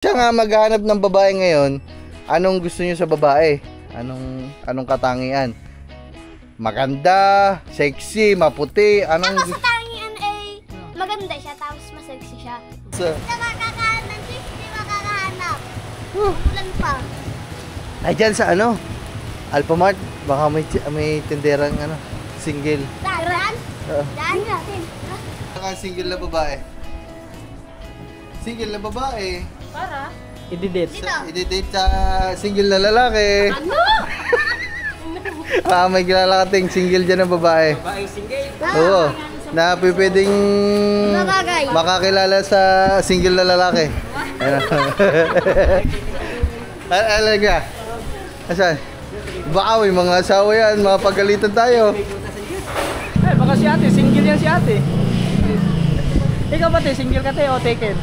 Siya nga maghanap ng babae ngayon, anong gusto niyo sa babae? Anong katangian? Maganda, sexy, maputi, anong Ako sa tangian ay maganda siya tapos masexy siya. So, Hindi makakahanap ng chick, hindi makakahanap. Ulan pa. ay dyan sa Alphamart, baka may tinderang single. Daran? Daran natin. Saka single na babae. Single na babae. Para? I-date. I-date sa single na lalaki. Ano? May kilala kating single dyan na babae. Babaeng single. Oo. Na pwedeng Bagay. makakilala sa single na lalaki. Alam ka? Asan? Baka may mga asawa yan, mapagalitan tayo. Ay, baka si ate, single yan si ate. Ikaw ba te, single ka te o taken?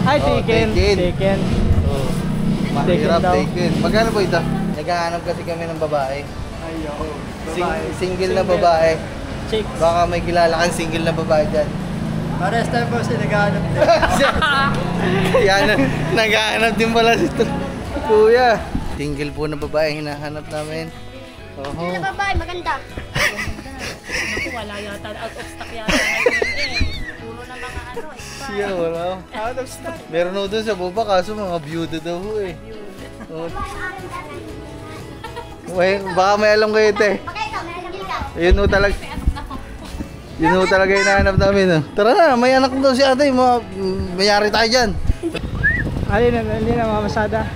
Ay, Oh, taken. taken. Taken. Oo. Mahirap taken. Magkano po ito? Naghahanap kasi kami ng babae. Ayo. Single na babae. Chicks. Baka may kilala kang single na babae dyan. Pares tayo po si naghahanap din. Yan, naghahanap din pala si Kuya. Single po na babae hinahanap namin. Sino Oho. babae? Maganda. Naku, wala yata. Out of stock yata ngayon Puro na mga Siya, wala. Out of stock. Meron ho dun sa baba kaso mga byuda daw ho eh. Oh. Baka may alam kayo te. Bakit ikaw? May alam ka? Yun ho talaga. Yun ho talaga hinahanap namin. Tara na, may anak daw si ate. Mayari tayo dyan. Hindi na mamasada.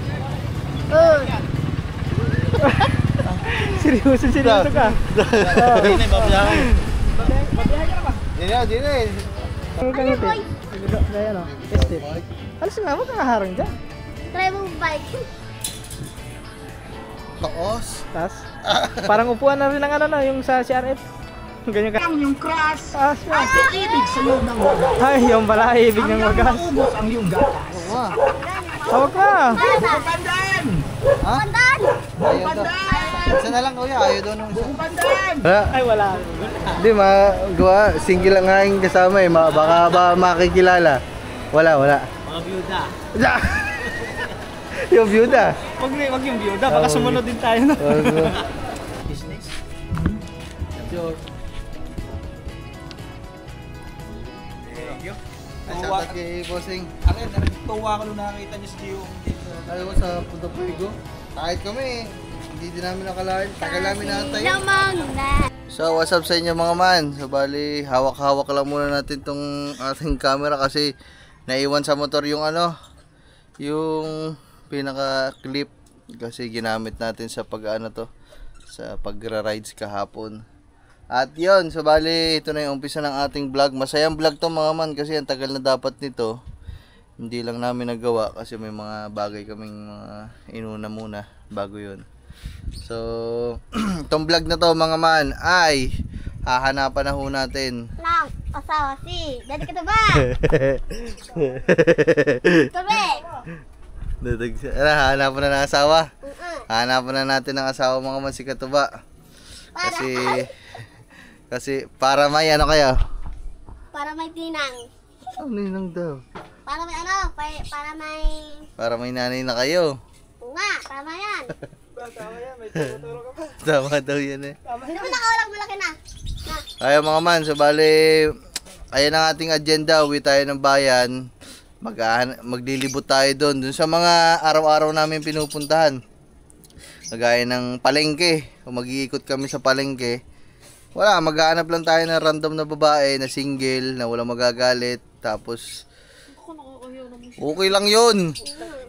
Seryoso ka. Hindi na, babiyahin. Hindi na eh. Ano ka ngiti? Gaya no? Estate. Alas nga, huwag kang haharang dyan. Try mo bike. Taos. Tas, parang upuan na rin ng yung sa CRF. Ganyan ka. Yung crush Siya. ibig sunod ng wagas. Ay, yung pala, ibig ng wagas. Ubos ang iyong gatas. Oo nga. Hawak na. Pandan! Ha? Pandan! Ayaw daw. Isa na lang kuya, ayaw daw nung isa. Pandan! Ay, wala. Hindi, magawa. Single lang nga yung kasama eh. Baka ba makikilala? Wala. Mga byuda. Yung byuda. Wag yung byuda, baka sumunod din tayo na. Business. Ay, shoutout kay Bossing. Tuwa ko nung nakakita niyo si Gio. Alam mo sa Punta Puigo, kahit kami, hindi din namin nakalain. Tagal namin naantay. Lamang na. So, what's up sa inyo mga man? So, bali, hawak-hawak lang muna natin tong ating camera kasi naiwan sa motor yung yung pinaka-clip kasi ginamit natin sa sa pagra-rides kahapon. At yun, so bali, ito na yung umpisa ng ating vlog. Masayang vlog to mga man kasi ang tagal na dapat nito. Hindi lang namin nagawa kasi may mga bagay kaming mga inuna muna bago yun. So, itong vlog na to mga man ay hahanapan na ho natin. Lang, asawa si. Dali ka to ba? Correct. Hahanapan na ng asawa. Hahanapan na natin ng asawa mga man si Katuba. Kasi para may kayo? Para may tinang. Ano ninang daw? Para may Para may nanay na kayo. Oo nga, tama yan. Tama yan, may tuturo ka pa. Tama daw yan eh. Hindi mo nakawalang malaki na. Ayaw mga man, so bali, ayan ang ating agenda. Uwi tayo ng bayan. Maglilibot tayo doon sa mga araw-araw namin pinupuntahan. Kagaya ng palengke. Kung mag-iikot kami sa palengke, wala, maghahanap lang tayo ng random na babae na single, na walang magagalit. Tapos, okay lang yun.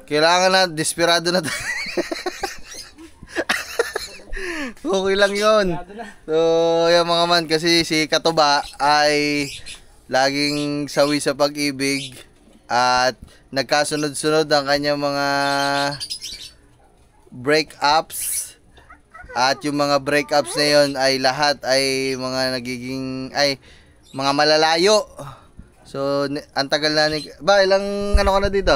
Kailangan na, desperado na tayo. Okay lang yun. So, yan mga man, kasi si Katuba ay laging sawi sa pag-ibig at nagkasunod-sunod ang kanyang mga breakups. At yung mga breakups na yun ay lahat ay mga mga malalayo. So, ang tagal na ilang ka na dito?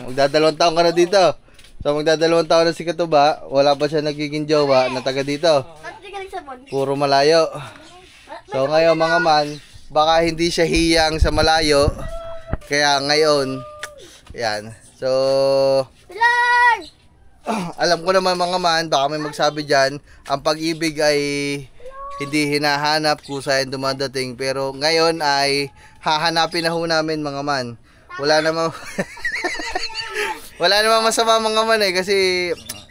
Magdadalawang taon ka na dito. So, magdadalawang taon na si Katuba, wala pa siya nagiging jowa na taga dito. Puro malayo. So, ngayon mga man, baka hindi siya hiyang sa malayo, Kaya ngayon, yan. So, Lord! alam ko naman mga man, baka may magsabi dyan, ang pag-ibig ay hindi hinahanap, kusa yung dumadating. Pero ngayon ay hahanapin na ho namin mga man. Wala namang wala namang masama mga man eh, kasi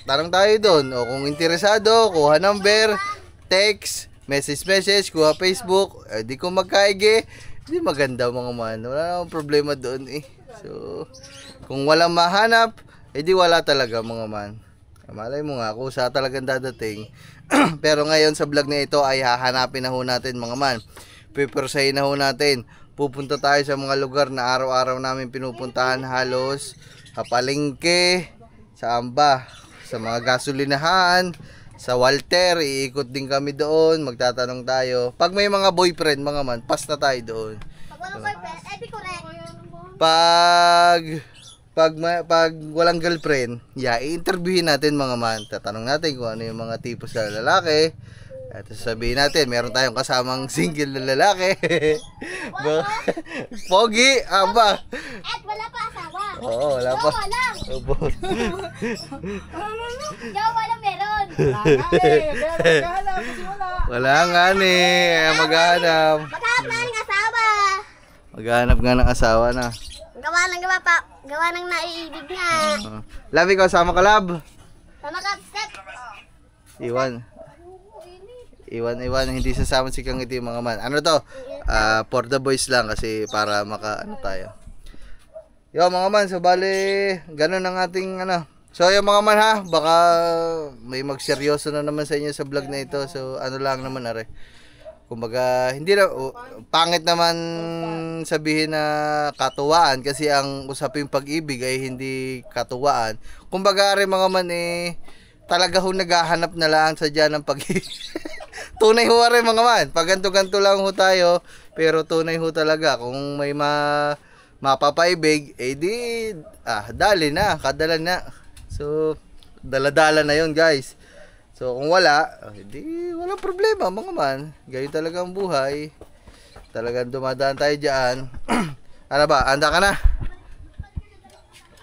tanong tayo doon. O kung interesado, kuha number, text, message, kuha Facebook. Di ko magkaigi, di maganda mga man. Wala namang problema doon eh. So, kung walang mahanap, di wala talaga mga man. Malay mo nga kung sa talagang dadating. Pero ngayon sa vlog na ito ay hahanapin na ho natin mga man. Pipersahin na ho natin. Pupunta tayo sa mga lugar na araw-araw namin pinupuntahan, halos sa palengke, sa amba, sa mga gasolinahan, sa Walter, iikot din kami doon, magtatanong tayo. Pag may mga boyfriend mga man, pas na tayo doon. Pag walang boyfriend, di correct. Pag walang girlfriend, i-interviewin natin mga man. Tatanong natin kung ano yung mga tipo sa lalaki. At sasabihin natin, meron tayong kasamang single na lalaki. Pogi, aba. At wala pa asawa. Oo, wala pa. Jowa lang. Opo. Jowa lang meron. Wala nga ni, maghanap. Maghanap na ng asawa. Maghanap nga ng asawa na. Gawa ng naiibig nga. Love, ikaw sama ka, love. Sama ka, step. Iwan, hindi sasama si Kang Iti mga man. Ano to? For the boys lang kasi para ano tayo. Yo mga man, so bali, ganun ang ating ano. So yung mga man ha, baka may magseryoso na naman sa inyo sa vlog na ito. So ano lang naman are. Kumbaga, hindi na, pangit naman sabihin na katuwaan kasi ang usaping pag-ibig ay hindi katuwaan. Kumbaga are mga man talaga ho naghahanap na lang sa dyan ng pag-ibig. Tunay ho rin mga man. Pag ganto-ganto lang ho tayo, pero tunay ho talaga. Kung may mapapaibig, dali na, kadala na. So, dala-dala na yon guys. So, kung wala, walang problema mga man. Ganyan talaga ang buhay. Talagang dumadaan tayo dyan. Ano ba? Handa ka na?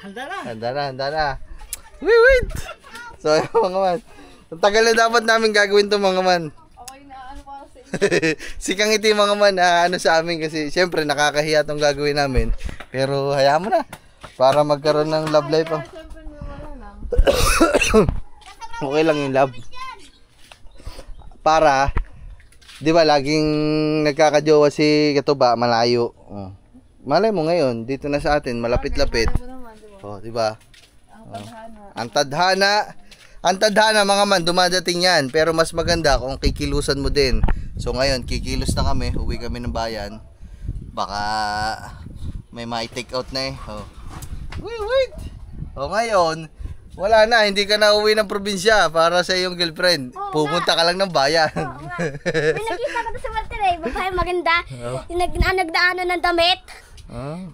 Handa na. Wait! So, mga man. Ang tagal na dapat namin gagawin to mga man. Okay na, ano para sa Si Kang Iti mga man, ano sa amin kasi syempre nakakahiya tong gagawin namin. Pero hayaan mo na. Para magkaroon ng love life. Okay lang yung love. Para, di ba laging nagkakajowa si Katuba, malayo. Malay mo ngayon, dito na sa atin, malapit-lapit. Di ba? Ang tadhana mga man, dumadating yan. Pero mas maganda kung kikilusan mo din. So ngayon, kikilos na kami, uwi kami ng bayan. Baka may ma-take out na Wait! Ngayon, wala na, hindi ka na uwi ng probinsya para sa iyong girlfriend. Pupunta ka lang ng bayan. May nakita ko sa Walter babae maganda. Yung nagdaanan ng damit.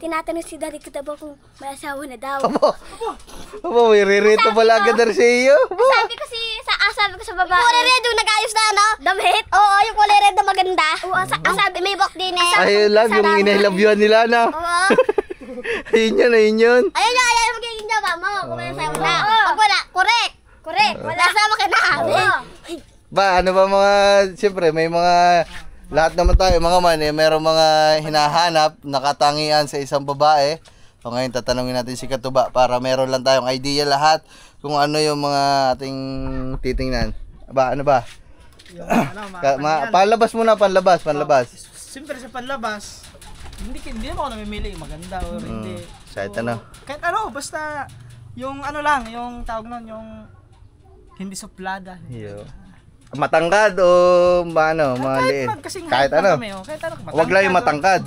Tinatanong si Daddy Katabaw kung may asawa na daw. Aba, may ririto pala agad na sa iyo. Sabi ko sa babae. Kulay red yung nag-ayos na damit. Oo, yung kulay red na maganda. Oo, sabi may bok din Ay, love, yung inailabyuhan nila na. Oo. Ayun yun. Ayun magiging jawa mo. Kung may asawa na. Pag wala, correct. Wala asawa ka na. Ba, ano ba mga, siyempre may mga, lahat naman tayo mga man mayroong mga hinahanap, nakatangian sa isang babae. So ngayon tatanungin natin si Katuba para meron lang tayong idea lahat kung ano yung mga ating titingnan. Ano ba? Panlabas muna, panlabas. Siyempre sa panlabas, hindi mo ako namimili maganda o hindi. Kahit ano. Kahit ano, basta yung ano lang, yung tawag nun, yung hindi suplada. Matangkad o maliit? Kahit ano. Huwag lang yung matangkad.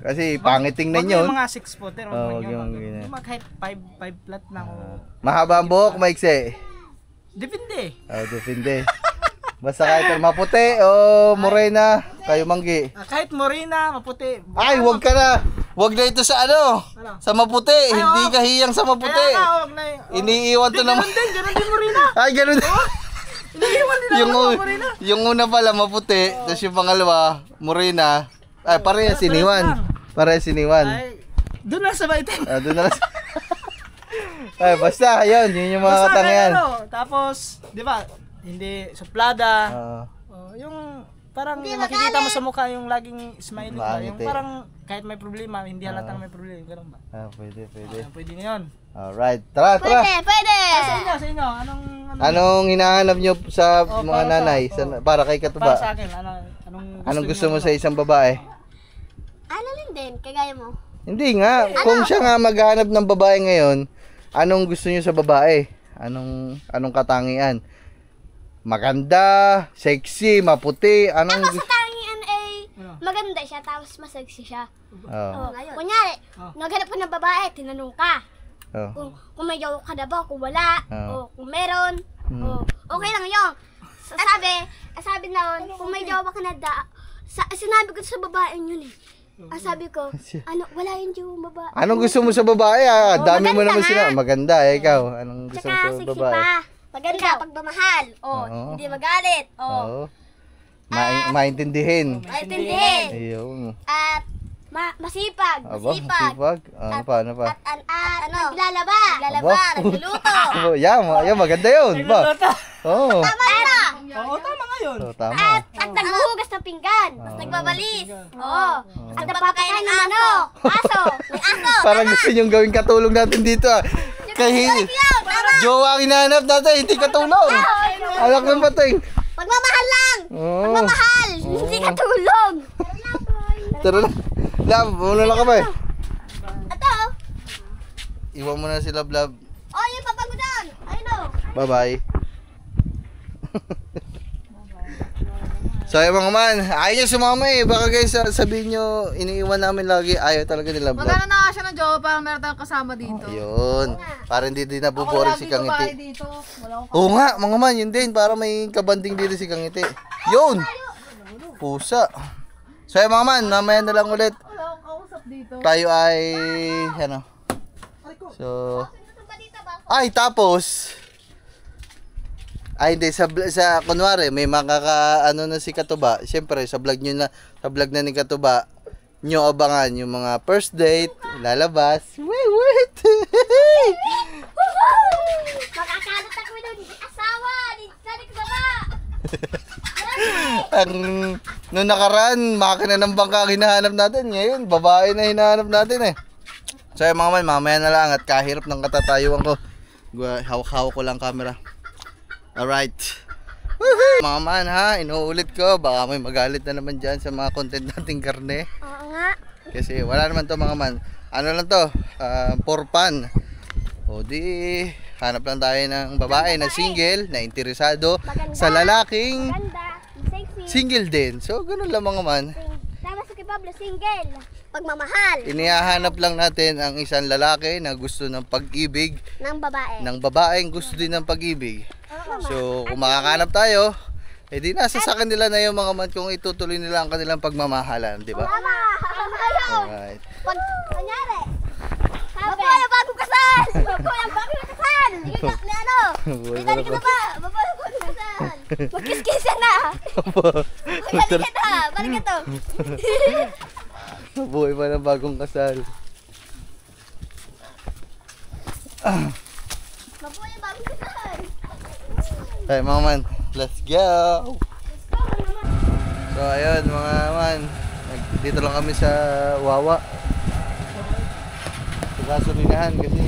Kasi pangit tingnan yun. Huwag yung mga 6 footer. Huwag yung ganyan. Kahit 5 flat na ako. Mahaba ang buhok, maiksi? Depende. Depende. Basta kahit maputi o morena, kayo manggi. Kahit morena, maputi. Ay, huwag ka na. Huwag na ito sa sa maputi. Hindi ka hiyang sa maputi. Huwag na. Iniiwan to naman. Ganun din morena. Ay, ganun din. Iniiwan din ako morena. Yung una pala maputi, tapos yung pangalawa, morena. Ay, parehas siniwan. Ay, Doon na sa maitim. Doon na lang. Ay, basta, yun yung mga Basta katangian. ano, tapos, di ba, hindi suplada. Oo. Yung parang makikita mo sa mukha yung laging smiling ba? Yung Maangiti. parang kahit may problema, hindi halatang may problema. Ganun ba? Pwede. Pwede na yun. Alright, tara. Pwede. Sa inyo, Anong hinahanap nyo sa Oh, mga para sa- nanay? Para kay para Katuba? sa akin, Anong gusto mo niyo, sa isang babae? Ano lang din, kagaya mo. Hindi nga, kung siya nga maghanap ng babae ngayon, anong gusto niyo sa babae? Anong katangian? Maganda, sexy, maputi, anong Ako sa tangian ay maganda siya, tapos masexy siya. Oh. Kunyari, naghanap ka ng babae, tinanong ka. Oh. Kung may jowa ka na ba, kung wala, Oo. o kung meron, okay lang yun. Sabi na yun, kung may jowa ka na sinabi ko sa babae yun eh. Sabi ko, wala yung jowa babae. Anong gusto mo sa babae? Dami mo maganda naman sila. Maganda, ikaw. Anong gusto mo Tsaka sa sexy babae? pa. Maganda, pagmamahal. Oo. Hindi magalit. Oo. Maintindihin. Maintindihin. Ayun. At masipag. Aba, sipag. Paano pa? At naglalaba. Aba. Nagluluto. Oh, yan, maganda yun. Ba? Oo. Tama na. Oo, tama nga yun. Tama. At naghuhugas ng pinggan. At nagbabalis. Oo. At nagpapakain ng manok. Aso. May aso. Parang gusto niyong gawing katulong natin dito ah. Jowa ang hinahanap natin, hindi katulong. Alak ng pating. Pagmamahal lang. Oo. Pagmamahal. Hindi katulong. Tara na. Lab, muna na kami. Ito. Iwan mo na si Lab Lab. Oh, yung papagudan. Ayun o. Bye-bye. So yung mga man, ayaw niya sumama eh. Baka guys sabihin nyo, iniiwan namin lagi. Ayaw talaga ni Lab Lab. Magkano na nga siya ng jowa para meron tayong kasama dito? Yun. Para hindi din nabuboring si babae Kangiti. dito. Wala akong Oo nga, mga man, yun din. Para may kabanding dito si Kangiti. Yun! Pusa. So yung mga man, mamaya na lang ulit. kausap dito. Tayo ay, ano. So, ay tapos, ay hindi, sa kunwari, may ano na si Katuba. Siyempre, sa vlog na ni Katuba, nyo abangan yung mga first date, lalabas. Wait! Makakalat ako ng asawa. Sabi ko ba? Noong nakaraan, makina ng bangka ang hinahanap natin. Ngayon, babae na hinahanap natin eh. So yung mga man, mamaya na lang at kahirap ng katatayuan ko. Hawak-hawak ko lang camera. Alright. Woohoo! Mga man ha, inuulit ko. Baka may magalit na naman dyan sa mga content nating karne. Oo nga. Kasi wala naman to mga man. Ano lang to, for fun. O di, hanap lang tayo ng babae na single, na interesado sa lalaking Ganda. Sexy. single din. So, ganun lang mga man. Tama sa kay Pablo, single. Pagmamahal Inihahanap lang natin ang isang lalaki na gusto ng pag-ibig, ng babae. ng babaeng gusto din ng pag-ibig. So, kung makakahanap tayo, di nasa sa kanila na yung mga man kung itutuloy nila ang kanilang pagmamahalan, di ba? Tama. Alright. Pag, kunyari, babae ang bagong kasal! Babae ang bagong kasal! Ni ano? Balik ka na ba? Babae ang bagong kasal! Magkiskisan na! Balik ka na! Balik ka to! Buhay pa ng bagong kasal. Babae ang bagong kasal! Hey mga man, let's go! So ayun mga man, dito lang kami sa Wawa. Sa gasolinahan kasi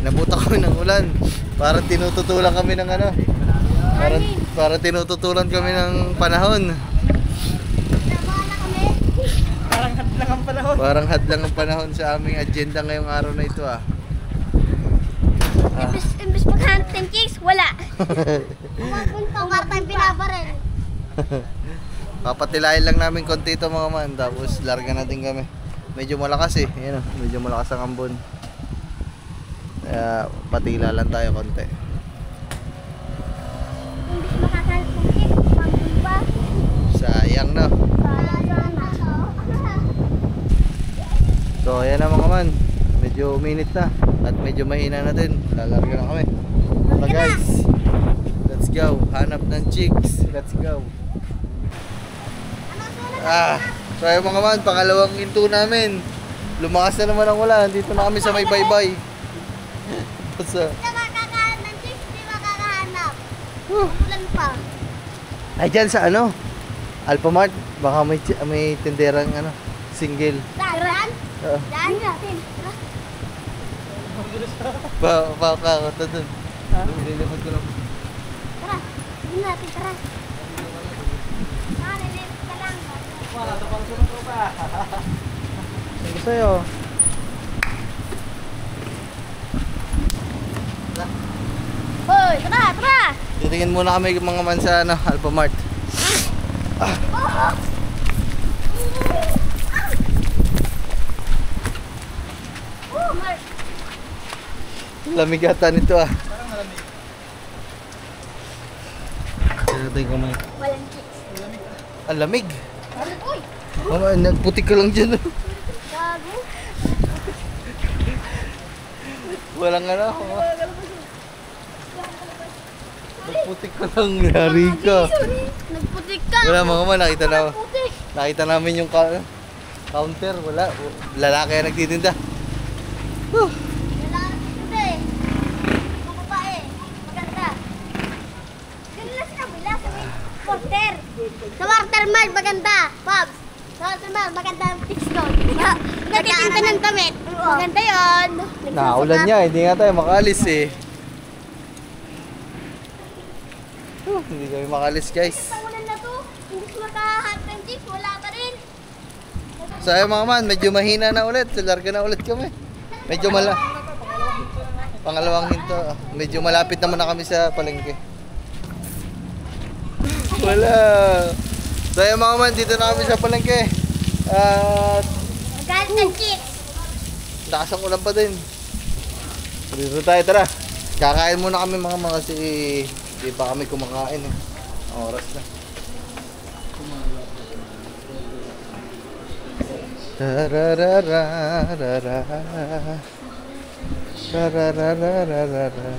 nabuta kami ng ulan. Parang tinututulan kami ng ano. Parang tinututulan kami ng panahon. Parang hadlang ang panahon. Parang hadlang ang panahon sa aming agenda ngayong araw na ito ah. Imbis maghanap ng chicks, wala. Tumatang binabarin. Papatilayin lang namin konti ito mga man. Tapos larga natin kami. Medyo malakas eh. Ayan, medyo malakas ang ambon. Kaya patila lang tayo konti. Imbis makakahanap ng chicks, pambun pa. Sayang na. So ayan na mga man. Medyo uminit na. At medyo mahina na din. Lalarga na kami. So guys, let's go. Hanap ng chicks. Let's go. So ayun mga man, pangalawang into namin. Lumakas na naman ang ulan. Dito na kami sa may baybay. Basta. Hindi ka makakahanap ng chicks, hindi makakahanap. Ulan pa. Ay, dyan sa ano? Alphamart. Baka may tinderang ano, single. Saan? Oo. Daan natin. Pakakata dun. Lilipad ko lang. Tara. Hindi natin, tara. Lilipad ka lang. Wala, ito pang sunod pa. Gusto sa'yo. Hoy, tara, tara. Titingin muna kami mga man sa ano, Alphamart. Oh, Mark. Lamig ata nito ah. Tingnan ko may. Walang chicks. Ang lamig. Uy, Oh, nagputik ka lang dyan. gago. Walang ano. Nagputik ka lang. Yari ka. Nagputik ka. Wala mga man, Putik. nakita namin yung counter. Wala. Lalaki ang nagtitinda. Kailangan dito eh. Mga babae. Maganda. Ganun lang sila bila sa may porter. Sa Watermark maganda. Pops. Sa Watermark maganda ang fix doon. Nagtitinda ng damit. Maganda yun. Naulan niya. Hindi nga tayo makaalis eh. Hindi kami makaalis guys. Sa ulan na to, hindi ko makahat ng jeep. Wala pa rin. So ayun mga man, medyo mahina na ulit. Larga na ulit kami. Medyo pangalawang hinto. Medyo malapit naman na kami sa palengke. Wala. So ayun mga man, dito na kami sa palengke. At Magalit ng jeep. lakas ang ulan pa din. Dito tayo, tara. Kakain muna kami mga kasi di pa kami kumakain eh. Oras na. Tararararara. Tararararara.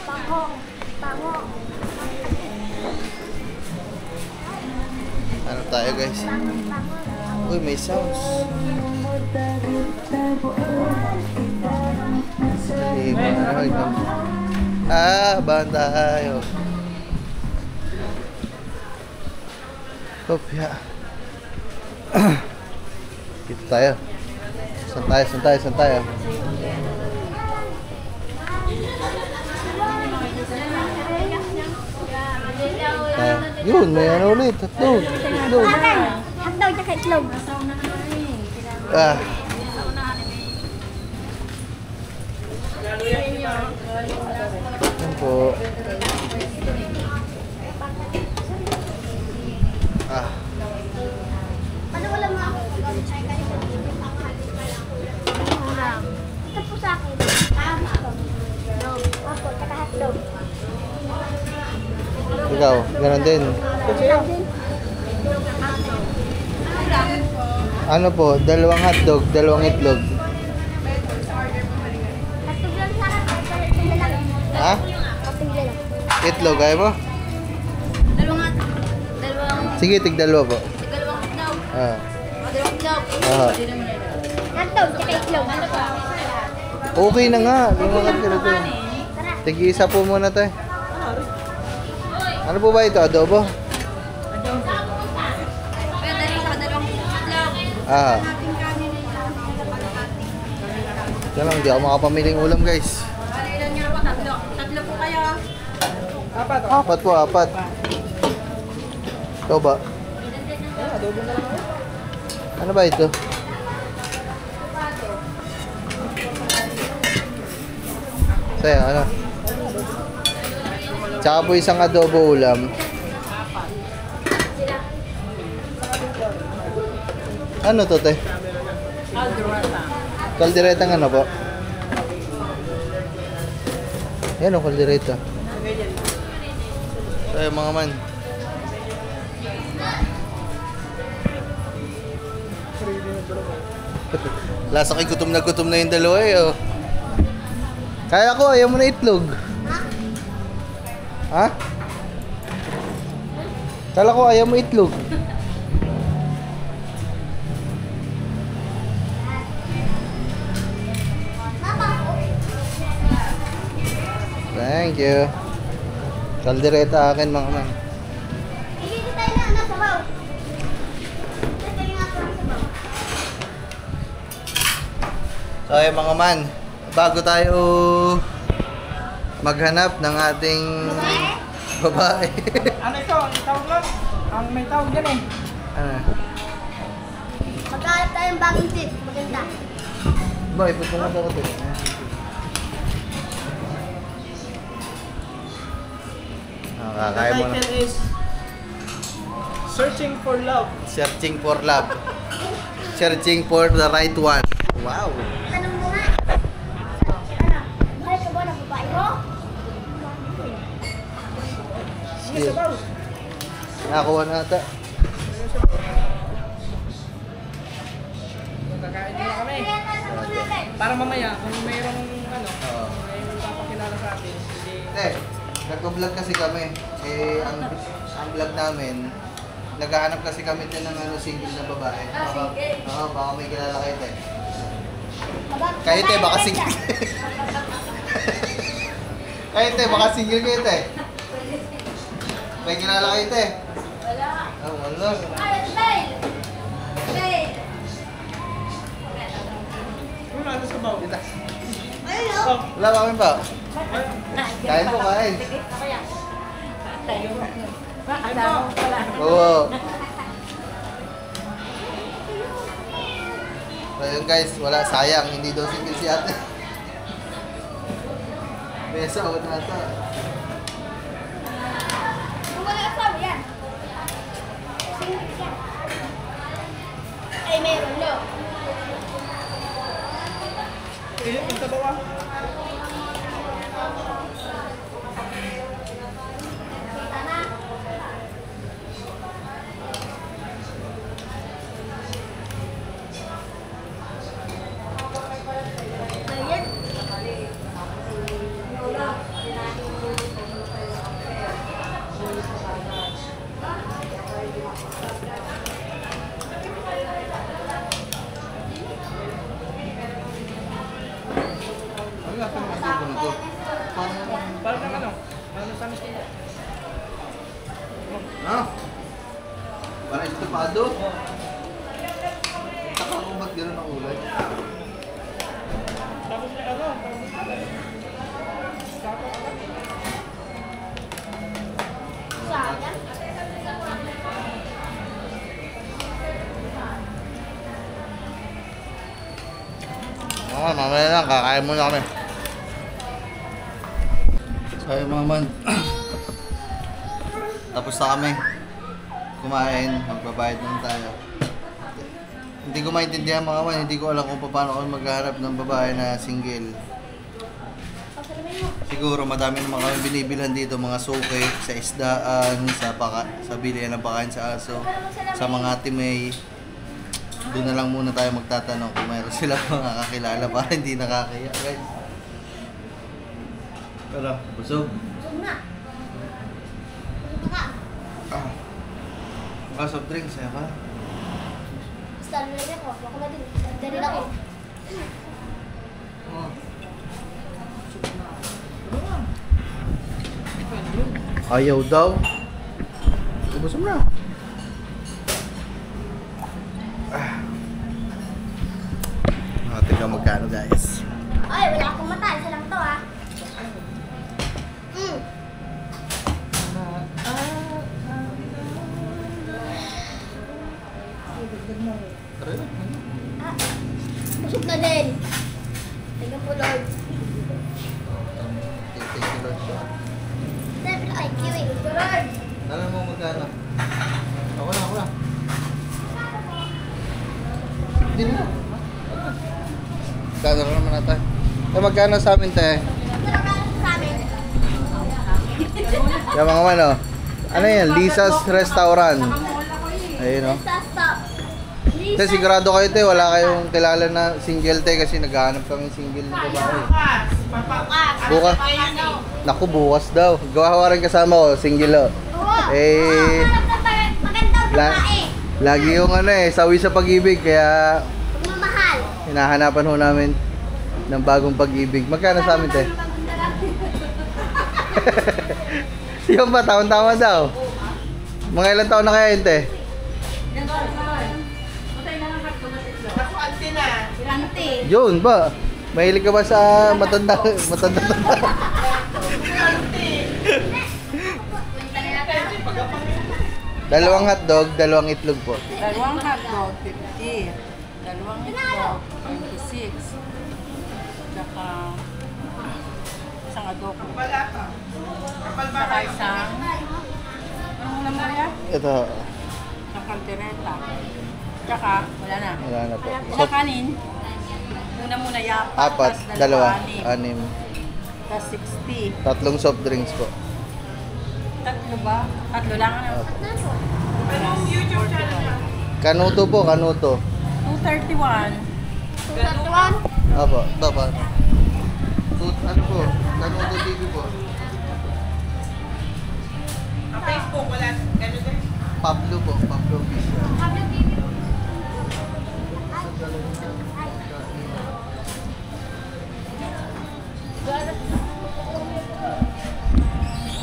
Pango. Pango. Ano tayo guys? Uy, may sounds. Banda tayo. Kopya. Dito tayo. Saan tayo? Yun, may ano ulit. Hotdog. Hotdog tsaka itlog. Ah. Yan po. Ah. Ano wala mga ito po sa akin. Opo, tsaka hotdog. Ikaw, ganun din. Ano po, dalawang hotdog, dalawang itlog. Hotdog lang sa akin. Hotdog lang. Ha? Hotdog lang. Itlog, kaya mo? Dalawang Sige, tig dalawa po. dalawang itlog. Ah. Dalawang itlog. Ah. Hotdog tsaka itlog. Okay na nga. Lumakat ka na to. Tara. Tig-isa po muna tayo. Ano po ba ito? Adobo? Kaya dalawang itlog. Ah. Yan lang, hindi ako makapamiling ulam guys. Ilan nyo na po? Tatlo. Tatlo po kayo. Apat po, apat. Ikaw ba? Ano ba ito? Sa'yo, ano? Tsaka po isang adobo ulam. Ano to, te? Kalderetang ano po? Yan o, kaldereta. Sa'yo, mga man. Lasa kay gutom na yung dalawa eh, oh. Kaya ko, ayaw mo na itlog. Ha? Kala ko ayaw mo itlog. Thank you. Kaldereta akin mga man. Hindi tayo na nasa baw. Tayo nga sa baw. So ayun mga man, bago tayo maghanap ng ating babae. Ano ito? Ang tawag lang? Ang may tawag dyan eh. Ano? Magkakalap tayong bagong tip. Maganda. Ba, iputong mo ko ito. Kaya mo na. The title is Searching for Love. Searching for love. Searching for the right one. Wow. Tanong mo nga. Ano? Mahal ka ba ng babae mo? Sige, sabaw. Nakakuha na ata. Kakain na kami. Kaya tatanong natin. Para mamaya, kung mayroong ano, Oo. may magpapakilala sa atin, hindi... Hindi, nagko-vlog kasi kami. Eh, ang vlog namin, naghahanap kasi kami din ng single na babae. Oo, baka may kilala kayo te. Kayo te, baka single. Kayo te, baka single kayo te. May kilala kayo te. Wala. Oh, wala. Ay, bail! Bail! Wala na sabaw. Ayun o. Wala kami pa. Kain po, kain. Oo. So yun guys, wala, sayang, hindi daw single si ate. Besa, wala ata. Kung wala asawa yan. Single yan. Ay, meron no. Eh, ang sabaw ah. Ano nga kami dito nito? Parang ng ano? Ano sa amin? Ha? Para estupado? Taka ko ba't gano'n ang ulay? Tapos may ano? Sayang. Oo, mamaya lang, kakain muna kami. So ayun mga man, tapos na kami kumain, magbabayad naman tayo. Hindi ko maintindihan mga man, hindi ko alam kung paano kami maghahanap ng babae na single. Siguro madami naman kami binibilhan dito, mga suke, sa isdaan, sa bilihan ng pakain sa aso, sa mga timay. Doon na lang muna tayo magtatanong kung mayroon sila mga kakilala para hindi nakakaya, guys. Pero, busog. Busog na. Busog na. Ah, soft drinks,aya ka? Basta nilagyan ko. Ako na din. Dari lang ako. Ayaw daw. Ubus mo na. Tingnan magkano guys. Ay, wala akong mata. Isa lang to ah. Busog na din. Tingnan po Lord. Thank you Lord. Thank you eh. Lord. Alam mo magkano? Ako na. Hindi na. Magkano naman natin. Magkano sa amin tayo? Sa amin. Yung mga man oh. Ano yan? Lisa's Restaurant. Ayun oh. Sa stop. Te, sigurado kayo te, wala kayong kilala na single te kasi naghahanap kami single na babae. Bukas. Naku, bukas daw. Gawa rin kasama ko, single oh. Eh, Magandang babae. lagi yung ano eh, sawi sa pag-ibig kaya Pagmamahal. hinahanapan ho namin ng bagong pag-ibig. Magkano sa amin te? Yung ba, taon-tama daw. Mga ilang taon na kaya yun, te? Yun ba? Mahilig ka ba sa matanda? Dalawang hotdog, dalawang itlog po. Dalawang hotdog, 50. Dalawang itlog, 26. Tsaka isang adobo. Tsaka isang... Anong ulam mo yan? Ito, Isang kaldereta. Tsaka, wala na. wala na po. Sa kanin, muna yapa. Apat, tas dalawa, anim. 6. Tas 60. Tatlong soft drinks po. Tatlo ba? Tatlo lang ano? Anong YouTube channel? Kanuto po, kanuto. 231. 231. Apo, baba. Ano po? Kanuto TV po. Facebook, wala. Ganun din. Pablo po, Pablo Visa.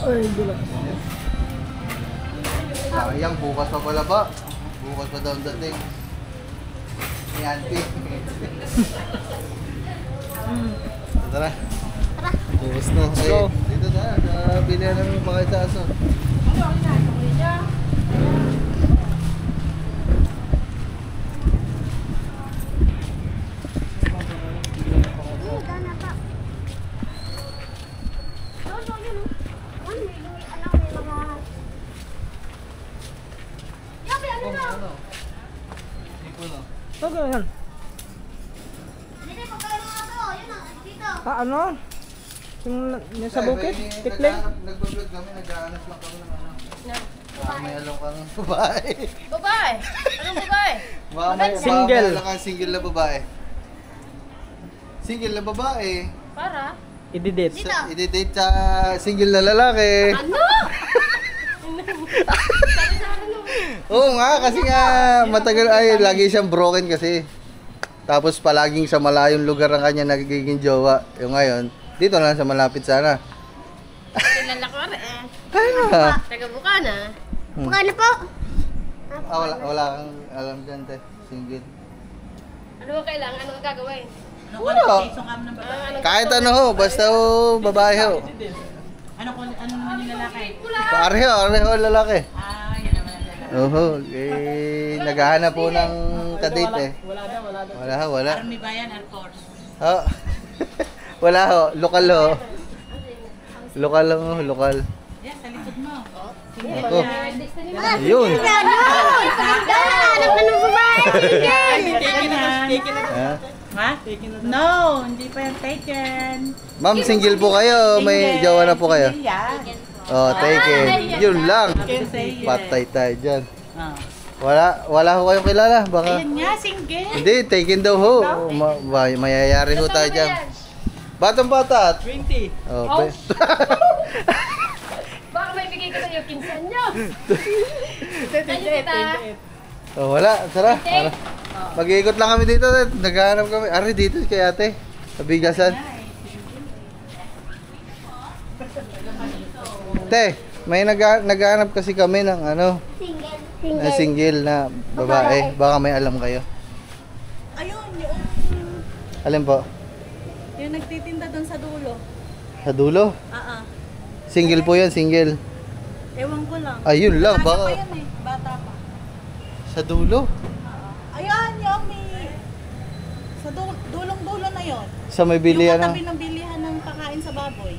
Ay, bulag. Sayang, bukas pa pala ba? Bukas pa daw ang dating. Ni Auntie. Tara. Tara. Bukas na. Ay, go. dito na. Sa bilihan ng mga isaso. Gana pa. Yun. May mga... Yabi, ano na? Tipo no. Okay, yan. Hindi, pagkain mo ako. Yun na, dito. Ano? Yung sa bukid? Tikling? Nag-vlog kami, nag-aanas lang kami ng ano. May alam kang babae. Babae! Anong babae? Single. May alam kang single na babae. Single na babae. Para? I-date. I-date sa single na lalaki. Ano? Oo nga, kasi nga matagal ay lagi siyang broken kasi. Tapos palaging sa malayong lugar ang kanya nagiging jowa. Yung ngayon, dito na lang sa malapit sana. Kilala ko rin eh. Ano? Taga Bukana. Pagkain po. Wala kang alam dyan, te. Single. Ano ba kailangan? Ano ang gagawin? Wala. Kahit ano ho, basta ho, babae ho. Ano naman yung lalaki? Pareho lalaki. Ah, yan naman ang lalaki. Oho, eh, naghahanap po ng kadate eh. Wala daw. Wala. Army ba yan, Air Force? Oh. Wala ho, lokal ho. Lokal lang ho, lokal. Yan, sa likod mo. Ako. Yun. Anak na ng babae. Ha? Ha? No, hindi pa yan taken. Ma'am, single po kayo, may jowa na po kayo. Hindi yan. Oh, take it. Yun lang. Can say yes. Patay tayo dyan. Ah. Wala ho kayong kilala, baka. Ayan nga, single. Hindi, taken daw ho. Mayayari ho tayo dyan. Batang bata. 20. Oh, Baka may bigay ko sa'yo, pinsan nyo. oh, wala, tara. Mag-iikot lang kami dito. Naghahanap kami. Ari, dito kay ate. Nabigasan. Te, may naghahanap kasi kami ng ano, Single. na single na babae. Baka may alam kayo. Ayun, yung... Alin po? Yung nagtitinda doon sa dulo. Sa dulo? Single po yan, single. Ewan ko lang. Ayun lang, Bata pa baka. yan eh. Bata pa. Sa dulo? Ayan, yung may... Sa dulong-dulo na yon. Sa may bilihan Yung ng... katabi ng bilihan ng pakain sa baboy.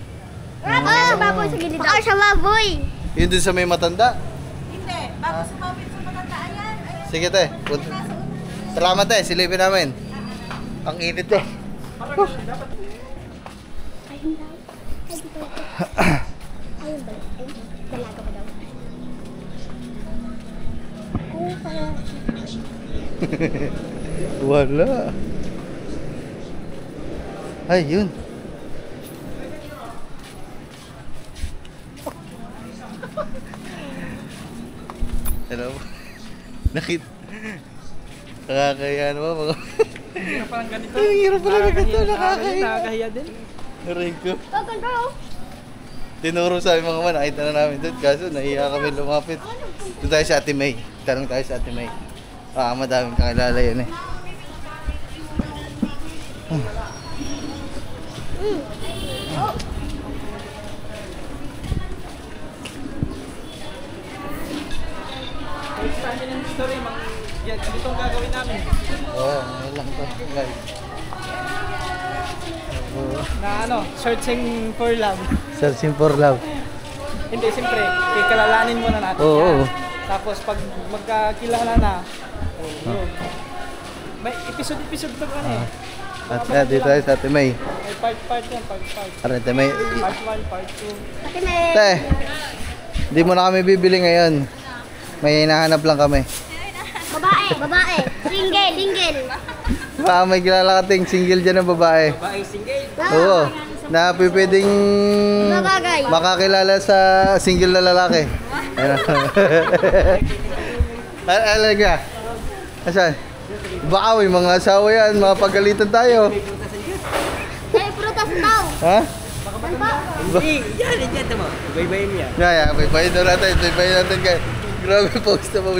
Ah, baboy sa gilid. Baka sa baboy. Yun dun sa may matanda. Hindi, bago sa baboy sa matandaan yan. Ayun, Sige te. nasa ulo. Salamat te, silipin namin. Ang init te. Ayun daw. Ayun daw. Ayun ba? Dalaga ba daw? Oo, kaya. Wala. Ay, yun. Hello. Nakit. Nakakaya naman mga... Hirap palang ganito. Ang hirap pala na ganito, nakakaya. Nakakahiya din. Aray ko. Gaganda oh. Tinuro sa aming mga man, nakita na namin doon. Kaso nahiya kami lumapit. Doon tayo sa Ate May. Tanong tayo sa Ate May. Madaming kakilala yan eh. Sa akin yung story, ganitong gagawin namin. Ngayon lang to guys. Na ano, searching for love. Searching for love. Hindi, siyempre, kikalalanin muna natin Oo. yan. Tapos pag magkakilala na, yun. May episode to ka eh. At dito tayo sa Ate May. May part yan, part. Ate May. Part 1, part 2. Ate May. Te, hindi mo na kami bibili ngayon. May hinahanap lang kami. Babae. Single. Baka may kilala kating single dyan ng babae. Babaeng single. Oo. Na pwedeng Bagay. makakilala sa single na lalaki. Alam ka? Asan? Baka may mga asawa yan, mapagalitan tayo. Prutas daw. Ha? Yan mo. Baybayin niya. Yeah, baybayin na natin. Baybayin natin guys. Grabe, post ako.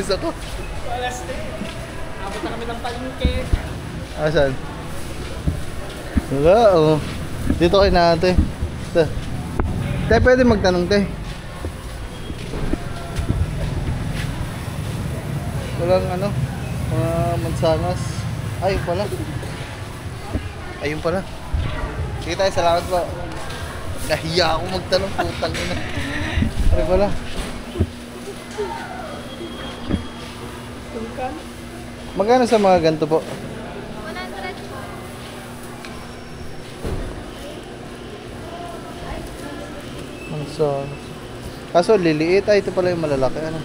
Alas 10. Abot na kami ng palengke. Asan? Wala, oh. Dito kayo na ate. Te, pwede magtanong te. Walang ano, mga mansanas. Ayun pala. Ayun pala. Sige tayo, salamat po. Nahiya ako magtanong, putang ina. Ayun pala. Magkano sa mga ganito po? 100 po. Mansanas. Kaso liliit, ay ito pala yung malalaki. Ano?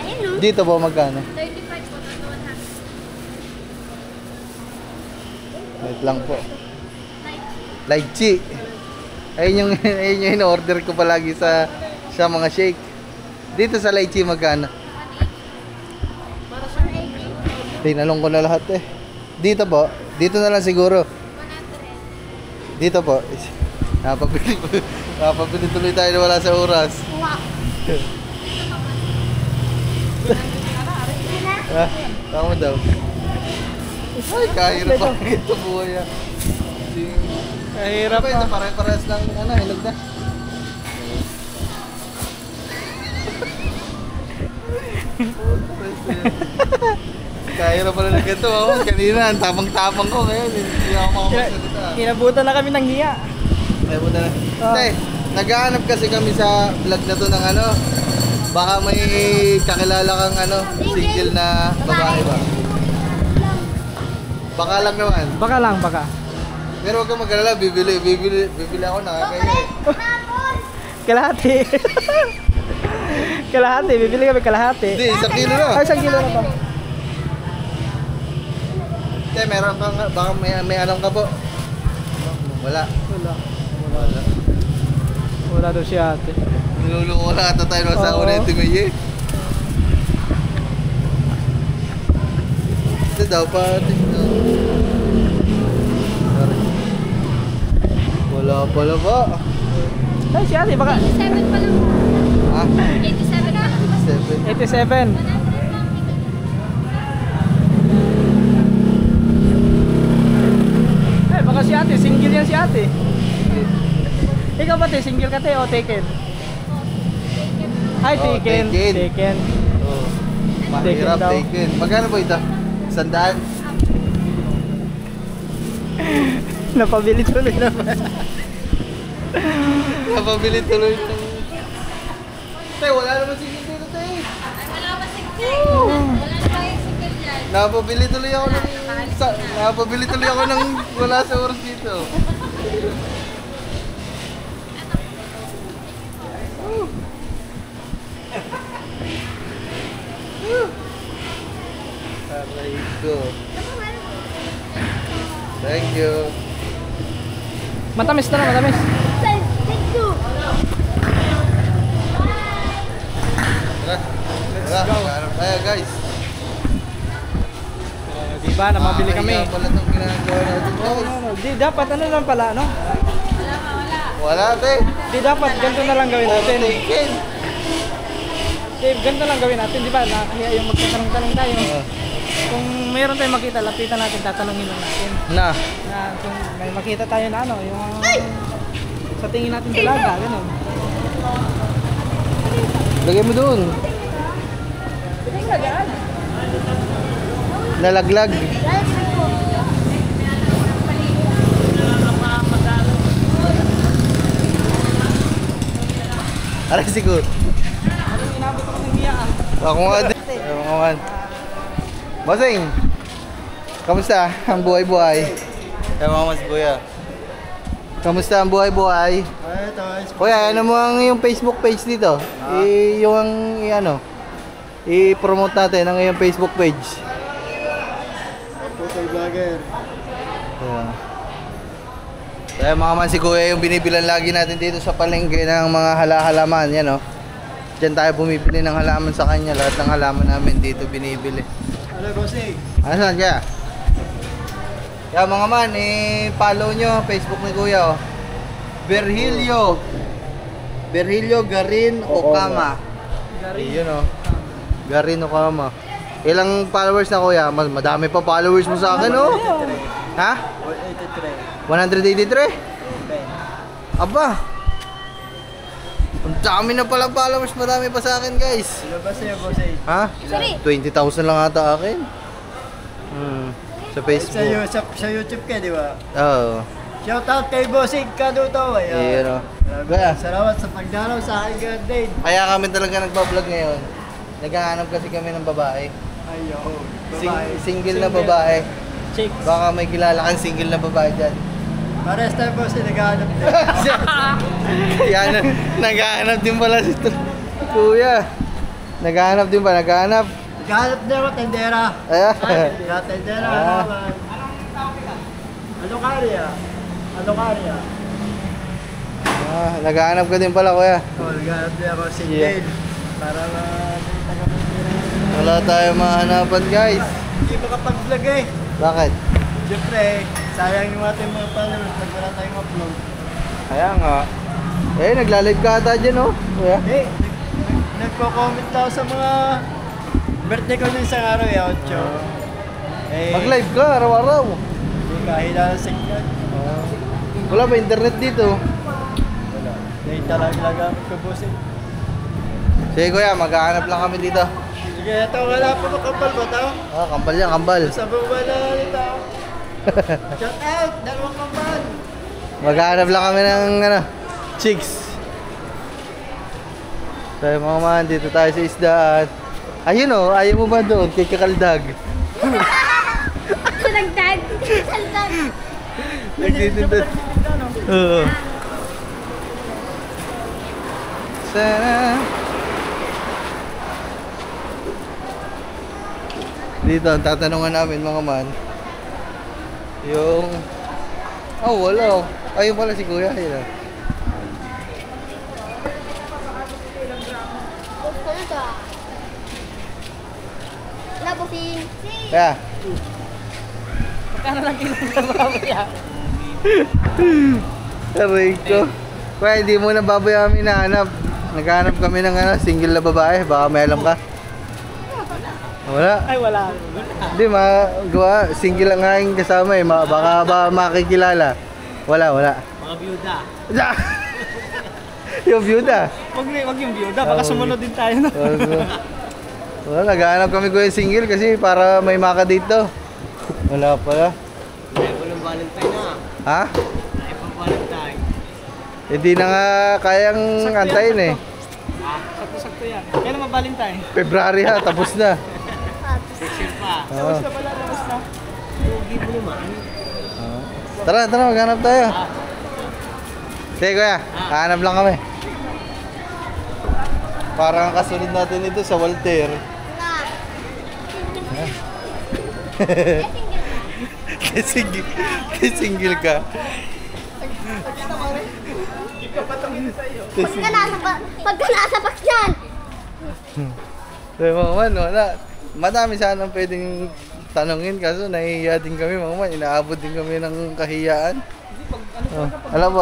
Ayun no. Dito po magkano? 35 po na 100. Wait lang po. Lychee. Ayun yung in-order ko palagi sa mga shake. Dito sa lychee magkano? Tinanong ko na lahat eh. Dito po, dito na lang siguro. 100. Dito po. Napapili tuloy tayo na wala sa oras. Wow. Ha? Tama daw. Ay, kahirap pa ito buhay ah. Kahirap Ito pare-pares lang hinog na. Kahirap pala ng ganito ako. Kanina, ang tapang-tapang ko ngayon. Hindi ako makapagsalita. Inabutan na kami ng hiya. Ay, punta na. Hindi, naghahanap kasi kami sa vlog na to ng ano. Baka may kakilala kang ano, single na babae ba? Baka lang naman. Baka. Pero huwag kang mag-alala, bibili ako, nakakaya eh. Kalahati. Kalahati, bibili kami kalahati. Hindi, 1 kilo na. Ay, 1 kilo na ba? Hindi, meron kang, baka may anong ka po. Wala. Wala daw si ate. Nilulungo na ata tayo ng asawa na yung Timay eh. Ito daw pa. Wala pala ba? Ay, si ate, baka 87 pa lang. Ha? 87 pa lang. 87. Ay, baka si ate, single yan si ate. Ikaw ba te, single ka te o taken? Ay, Oh, taken. taken. Taken. Oh. Mahirap daw. taken. Magkano po ito? 100? Napabili tuloy naman. Napabili tuloy ng... Tay, wala naman single dito, tay. Napabili tuloy ako ng... Napabili tuloy ako ng wala sa oras dito. Aray ko. Thank you. Matamis na lang, matamis. Tara, harap tayo guys. Diba, namabili kami. Kaya pala itong ginagawa natin guys. Di, dapat ano lang pala, no? Wala, te. Di dapat, ganito na lang gawin natin. Taken. Dave, ganito lang gawin natin, di ba? Nakahiya yung magtatanong-tanong tayo. Kung mayroon tayong makita, lapitan natin, tatanungin lang natin. Na. Na kung may makita tayo na ano, yung sa tingin natin dalaga, gano'n. Lagay mo doon. Nalaglag. Aray siguro. Anong inabot ako ng hiya? Ako nga din. Ako nga. Bossing. Kamusta ang buhay-buhay? Ewan mas kuya. Kamusta ang buhay-buhay? Kuya, ano mo ang yung Facebook page dito? Yung ano? I-promote natin ang iyong Facebook page. Photo vlogger. Kaya mga man, si Kuya yung binibilan lagi natin dito sa palengke ng mga halaman, yan o. Diyan tayo bumibili ng halaman sa kanya. Lahat ng halaman namin dito binibili. Ano, bossing? Asan kaya? Kaya mga man, follow nyo Facebook ni Kuya o. Berhilio Garin Okama. Yun o. Garin Okama. Ilang followers na Kuya? Madami pa followers mo sa akin o. Ha? 183? Aba. Ang dami na pala followers, marami pa sa akin guys. Ano ba sa'yo, bossing? Ha? Sorry. 20,000 lang ata akin. Sa Facebook. Sa YouTube ka, di ba? Oo. Shoutout kay Bossing Kaduto. Ayun o. Kaya, Salamat sa pagdalaw sa aking garden. kaya kami talaga nagbablog ngayon. Naghahanap kasi kami ng babae. Ayaw. Babae. Single na babae. Chicks. Baka may kilala kang single na babae dyan. Pares tayo, bossing. Naghahanap din. Yan, naghahanap din pala si Kuya. Naghahanap din ba? Naghahanap? Naghahanap din ako, tendera. Ayan. Tendera. Ah. Ano kariya? Ano kariya? Naghahanap ka din pala Kuya. Naghahanap din ako, single. Yeah. Para Wala tayong mahanapan guys. hindi makapag-vlog eh. Bakit? Siyempre, sayang yung ating mga followers pag wala tayong upload. Kaya nga. Nagla-live ka ata dyan oh. Kuya. Nagko-comment daw sa mga birthday ko ng isang araw, 8. Mag-live ka araw-araw. Kahit na signal. Wala ba internet dito? Wala. Dahil talaga ko bossing. Sige Kuya, maghahanap lang kami dito. Sige, ito wala pa makapal ba ito? Kambal yan, kambal. Sa baba na ito. Shout out! Dalawang kambal! Maghahanap lang kami ng chicks. Tayo mga man, dito tayo sa isdaan. Ayun oh, ayaw mo ba doon kay Kakaldag? Salagdag. Salagdag. Nagtitinda. Oo. Sana. Dito, ang tatanungan namin mga man. Yung... Oh, wala. Ayun pala si Kuya. Ayun oh. Wala po si... Kaya, Magkano lang kilo ng baboy? aray ko. Kuya, hindi mo na baboy kami nahanap. Naghahanap kami ng single na babae. Baka may alam ka. Wala. Ay, wala. Hindi, magawa. Single lang nga yung kasama eh. Baka ba makikilala. Wala. Mga byuda. Yung byuda. Wag yung byuda, baka sumunod din tayo na. Wala, naghahanap kami ko yung single kasi para may maka dito. Wala pala. Ay, walang Valentine na. Ha? Ay, pang Valentine. Hindi na nga kayang antayin eh. Sakto-sakto yan. Kailan naman Valentine? February ha, tapos na. Picture pa. Oo. Tapos na pala, tapos na. Lugi mo naman. Tara, maghanap tayo. Sige kuya, hanap lang kami. Parang kasunod natin ito sa Walter. Single ka. Pagka nasa box yan. Sabi mga man, wala. Madami sanang pwedeng tanongin kaso nahihiya din kami mga man. Inaabot din kami ng kahiyaan. ano talaga pag, Alam mo,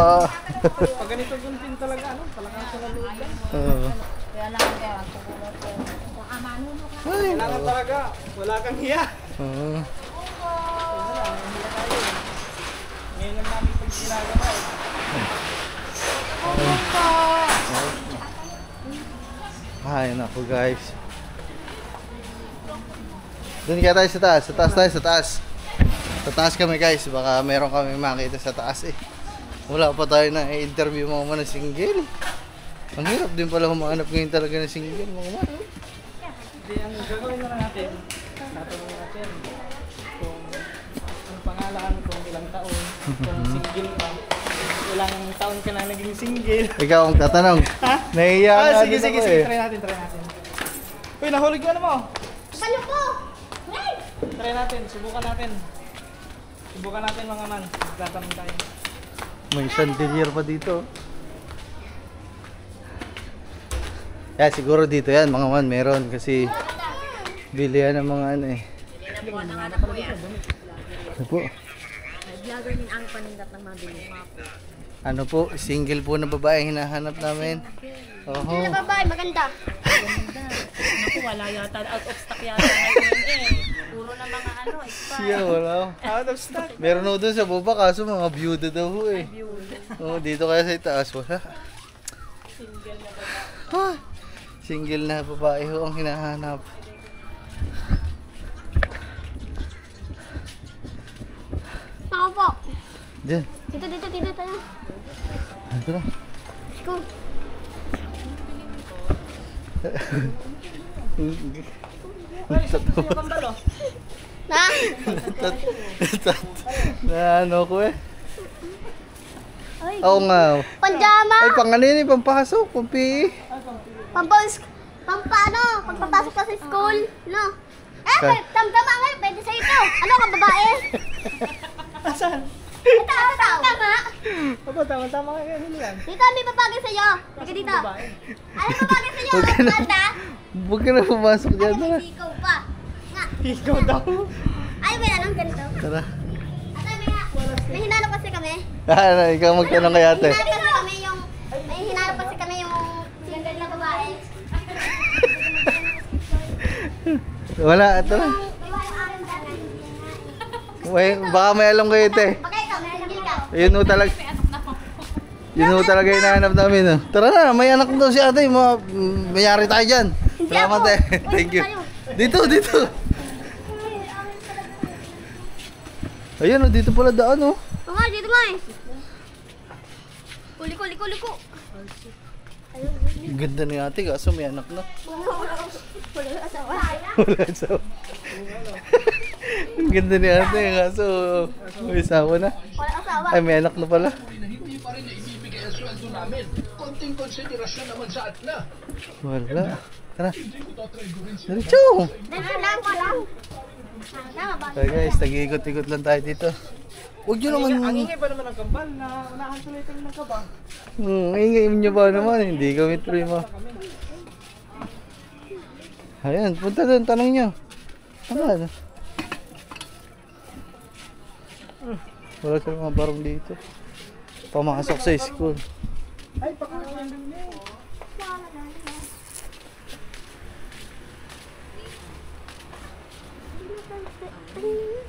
pag ganito guntin talaga, ano, palakas sa loob lang. Kaya lang kaya ako kulot ko. Kung amanuno ka. Kailangan talaga, wala kang hiya. Ngayon lang namin pag ginagawa eh. Ay, naku guys. Doon kaya tayo sa taas. Sa taas tayo, sa taas. Sa taas kami guys. Baka meron kami makita sa taas eh. Wala pa tayo na i-interview mga man na single. Ang hirap din pala humanap ngayon talaga na single mga man. Hindi, ang gagawin na lang natin, tatanungin natin kung ang pangalan, kung ilang taon, kung single ka. Ilang taon ka na naging single. Ikaw ang tatanong. Ha? Nahiya nga Sige, din sige, ako sige. eh. Try natin, try natin. Uy, nahulog yung ano mo. Balo ko! Hey! Try natin, subukan natin. Subukan natin mga man. Tatanong tayo. May chandelier pa dito. Yeah, siguro dito yan mga man. Meron kasi bilihan ng mga ano eh. Ano po? Vlogger min ang panindat ng mabili. Ano po? Single po na babae hinahanap namin. Oho. Yung babae, maganda. Naku, wala yata. Out of stock yata ngayon eh. Puro na mga ano, expired. Siya, wala. Out of stock. Meron ho doon sa baba kaso mga byuda daw ho eh. Oo, dito kaya sa itaas wala. Single na babae ho ang hinahanap. Ako po. Diyan. Dito tayo. Ito na. Let's go. Na? Na ano ko eh. Ay, Oo nga. panjama. Ay, pang ano yun eh, pampasok, pampi. Pampano, pagpapasok ka sa school, no? Eh, Ka- tamtama nga, pwede sa ito. Ano ka, babae? Asan? Ito, tama. Opo, tama-tama ka ganun yan. Dito, may babagay sa'yo. Sige dito. Babae. Ano babagay sa'yo? Huwag ka na- Ganda? Huwag ka na pumasok dyan. Ano, Tara. may ikaw pa. Nga. Ikaw daw. Ay, may anong ganito. Tara. Ate, may hinanap kasi kami. Ano, ikaw magtanong kay ate. May hinanap kasi kami yung single na babae. Wala, tara. Baka may alam kayo ite. Baka ikaw, may single ka. Yun ho talaga. Yun ho talaga yung hinahanap namin. Oh. Tara na, may anak daw si ate. Mayari tayo dyan. Salamat eh. Thank you. Dito, dito. Ayun oh, dito pala daan oh. Oo nga, dito nga eh. Liko. Ang ganda ni ate kaso may anak na. Wala asawa. Wala asawa. Ang ganda ni ate kaso may asawa na. Wala asawa. Ay may anak na pala. Hindi pa rin naibibigay ang sweldo namin. Konting konsiderasyon naman sa atla. Wala. Tara. Hindi ko tatrigurin siya. Diretso. Dito lang ko lang. Tama ba? So guys, nag-iikot-ikot lang tayo dito. Huwag nyo Ang naman. ingay ba naman ng kambal na unahan tuloy kami ng kaba? Ingay nyo ba naman? Hindi kami tuloy mo. Ayan, punta doon, tanong nyo. Ano? Wala sa mga barong dito. Pamasok sa school. Ay, pakakalan niyo.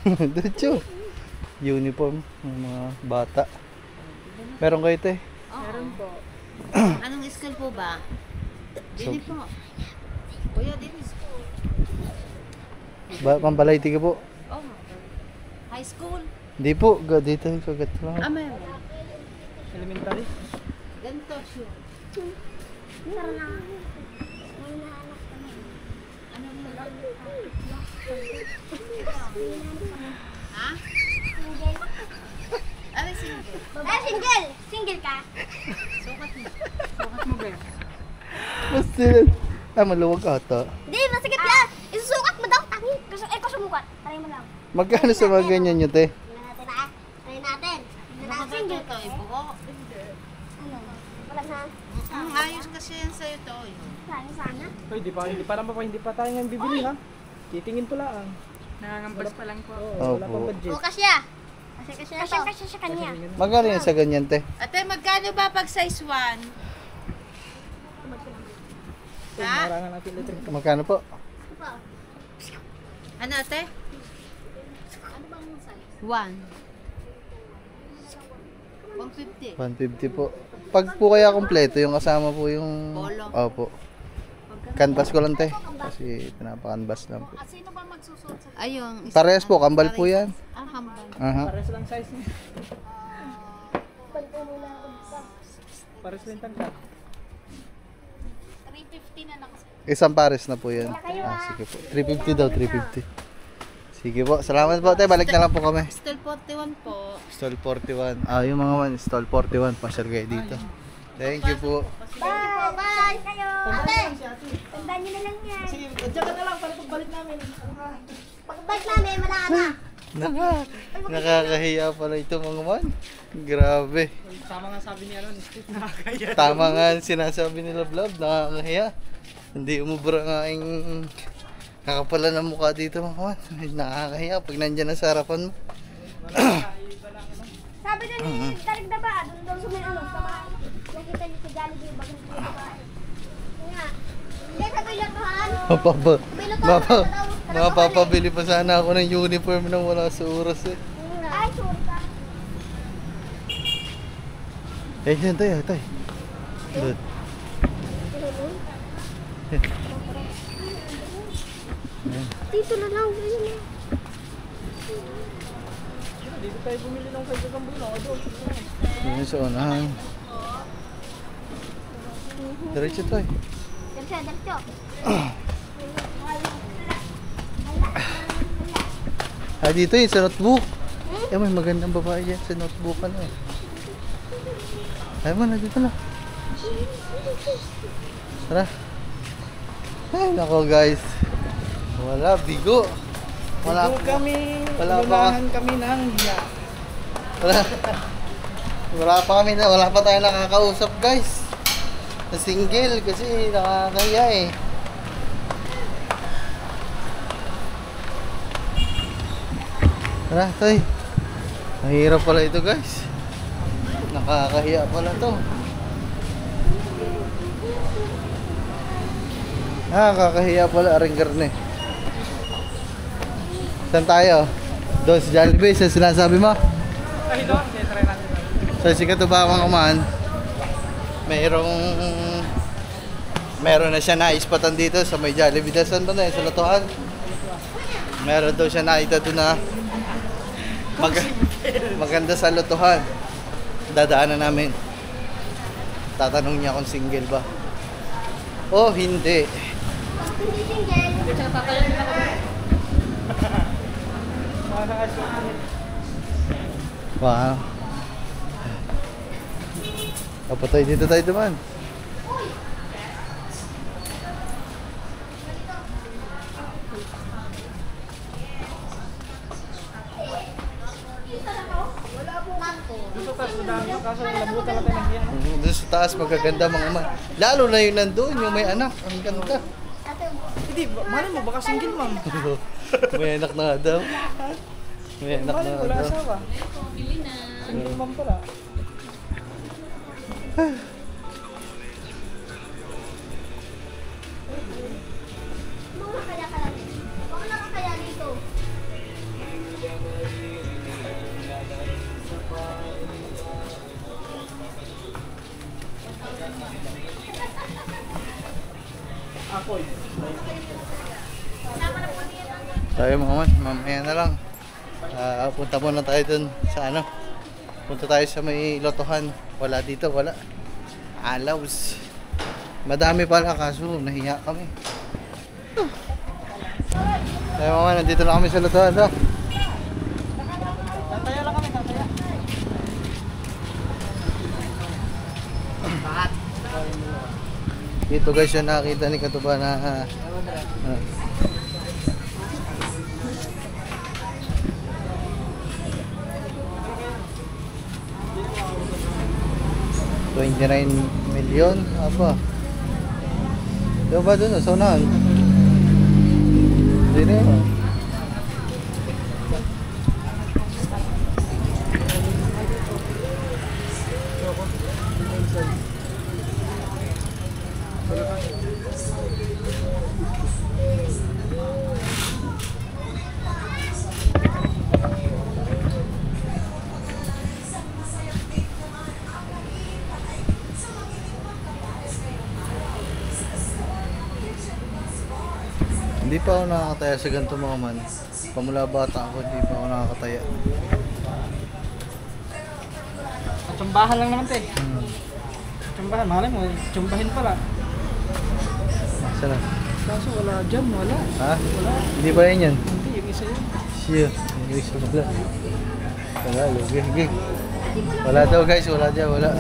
Diretso. Uniform ng mga bata. Meron kayo ito eh. Meron po. Anong school po ba? Dini po. Kuya, dini school. Pampalayti ka po. Oh, high school. Hindi po, dito kagat lang. Meron. Elementary. Ganito siya. Tara na. Ha? Ano single? Ay, single. Single ka. Sukat mo. Basta, maluwag ata. Hindi, masakit yan. Isusukat mo daw. Tangi. Ko sumukat. Try mo lang. Magkano sa mga ganyan nyo, te? Tingnan natin ha. Try natin. Tingnan Baka natin. Single. ito, ibuko. Ano? Wala na. Ayos kasi yan sa'yo to. Sana. Ay, hindi pa tayo ngayon bibili ha. Titingin pa lang. Nangangambas pa lang po. Oo, wala Opo. pang budget. Bukas siya. Kasi sa kanya. Magkano yan sa ganyan, te? Ate, magkano ba pag size 1? Ha? Marangan natin litro. Magkano po? Ano ate? 1. 150. 150 po. Pag po kaya kompleto, yung kasama po yung... Polo. Opo. Canvas ko lang, te. Kasi pinapa-canvas lang po. Ayun. Parehas po, kambal po yan. Ah, hambal. Aha. Pares lang size niya. Pares lang tangkad. 350 na lang. Isang pares na po yan. Sige po. 350 daw, 350. Sige po. Salamat po, te. Balik na lang po kami. Stall 41 po. Stall 41. Yung mga man, stall 41. Pasyal kayo dito. Thank you po. Bye! Bye kayo! Ate! Tandaan nyo na lang yan. Sige, dyan ka na lang para pagbalik namin. Pagbalik namin, wala na. Nakakahiya pala ito mga man. Grabe. Tama nga sabi ni Aaron, Steve, nakakaya. Tama nga ang sinasabi nila vlog. Nakakahiya. Hindi umubra nga ang kakapalan ng mukha dito mga man. Nakakahiya pag nandyan na sa harapan mo. Sabi na ni Darig na ba? Doon daw sa may ano, sa mga nakita niyo sa Jollibee, bakit hindi ba? Nga. Hindi, sabi niya tuhan. Mapapabili pa sana ako ng uniform nang wala sa oras eh. Ay, sorry ka. Yan tayo, tayo. Doon. Dito na lang. Ayun na. Dito tayo bumili ng kaibigan bulo. Yun sa unahan. Diretso tayo. Diretso. Dito yun sa notebook. May magandang babae yan sa notebook ano eh. Ay mo na, dito na. Tara. Ay nako guys. Wala, bigo. Wala Bigo kami, wala pa. lunahan kami ng hiya. Wala pa tayong nakakausap guys. Na single kasi nakakahiya eh. Tara, tay. Mahirap pala ito guys. Nakakahiya pala to. Nakakahiya pala aring karne. Saan tayo? Doon sa Jollibee, sa sinasabi mo? Ay, doon. Try natin. So si Katubawang Kuman, meron na siya naispatan dito sa may Jollibee. Saan ba na sa Lotohan? Meron daw siya nakita doon na maganda sa Lotohan. Dadaanan namin. Tatanong niya kung single ba. O hindi. Hindi single. Wow. Kapatay dito tayo duman. Dito taas, madami ko kaso labutan natin ng hiya. Doon sa taas magaganda mga man. Lalo na yung nandun, yung may anak. Ang ganda. Hindi, malay mo, baka single ma'am. May anak na nga daw. May anak na Malay mo, nga wala daw. asawa. Single ma'am pala. Mga kaya ka lang. Baka na kaya dito. Tayo mga man, mamaya na lang. Punta muna tayo dun sa ano. Punta tayo sa may Lotohan. Wala dito, wala. Alaws. Madami pala kaso nahiya kami. Tayo mga man, nandito na kami sa Lotohan. So. Tantaya lang kami, tantaya. Dito guys yung nakita ni Katuba na $29 million apa? Diba ba dun? Sa unahan? Hindi na yun. pa ako nakakataya sa ganito mga man. Pamula bata ako, hindi pa ako nakakataya. At tsambahan lang naman te. Tsambahan, malay mo, tsambahin pala. Sana? Kaso wala dyan, wala. Ha? Wala. Hindi ba yan yan? Hindi, yung isa yun. Siya, yung isa wala. Wala, lugi. Wala daw guys, wala dyan, wala.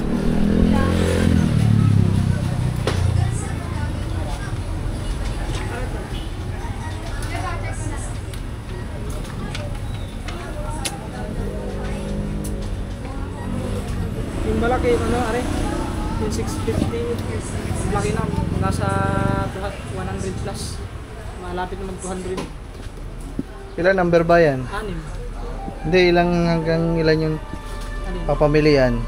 Yung malaki, ano, are? Yung 650, laki na, nasa 100 plus. Malapit naman 200. Ilan number ba yan? 6. Hindi, hanggang ilan yung Ano yun? papamilian?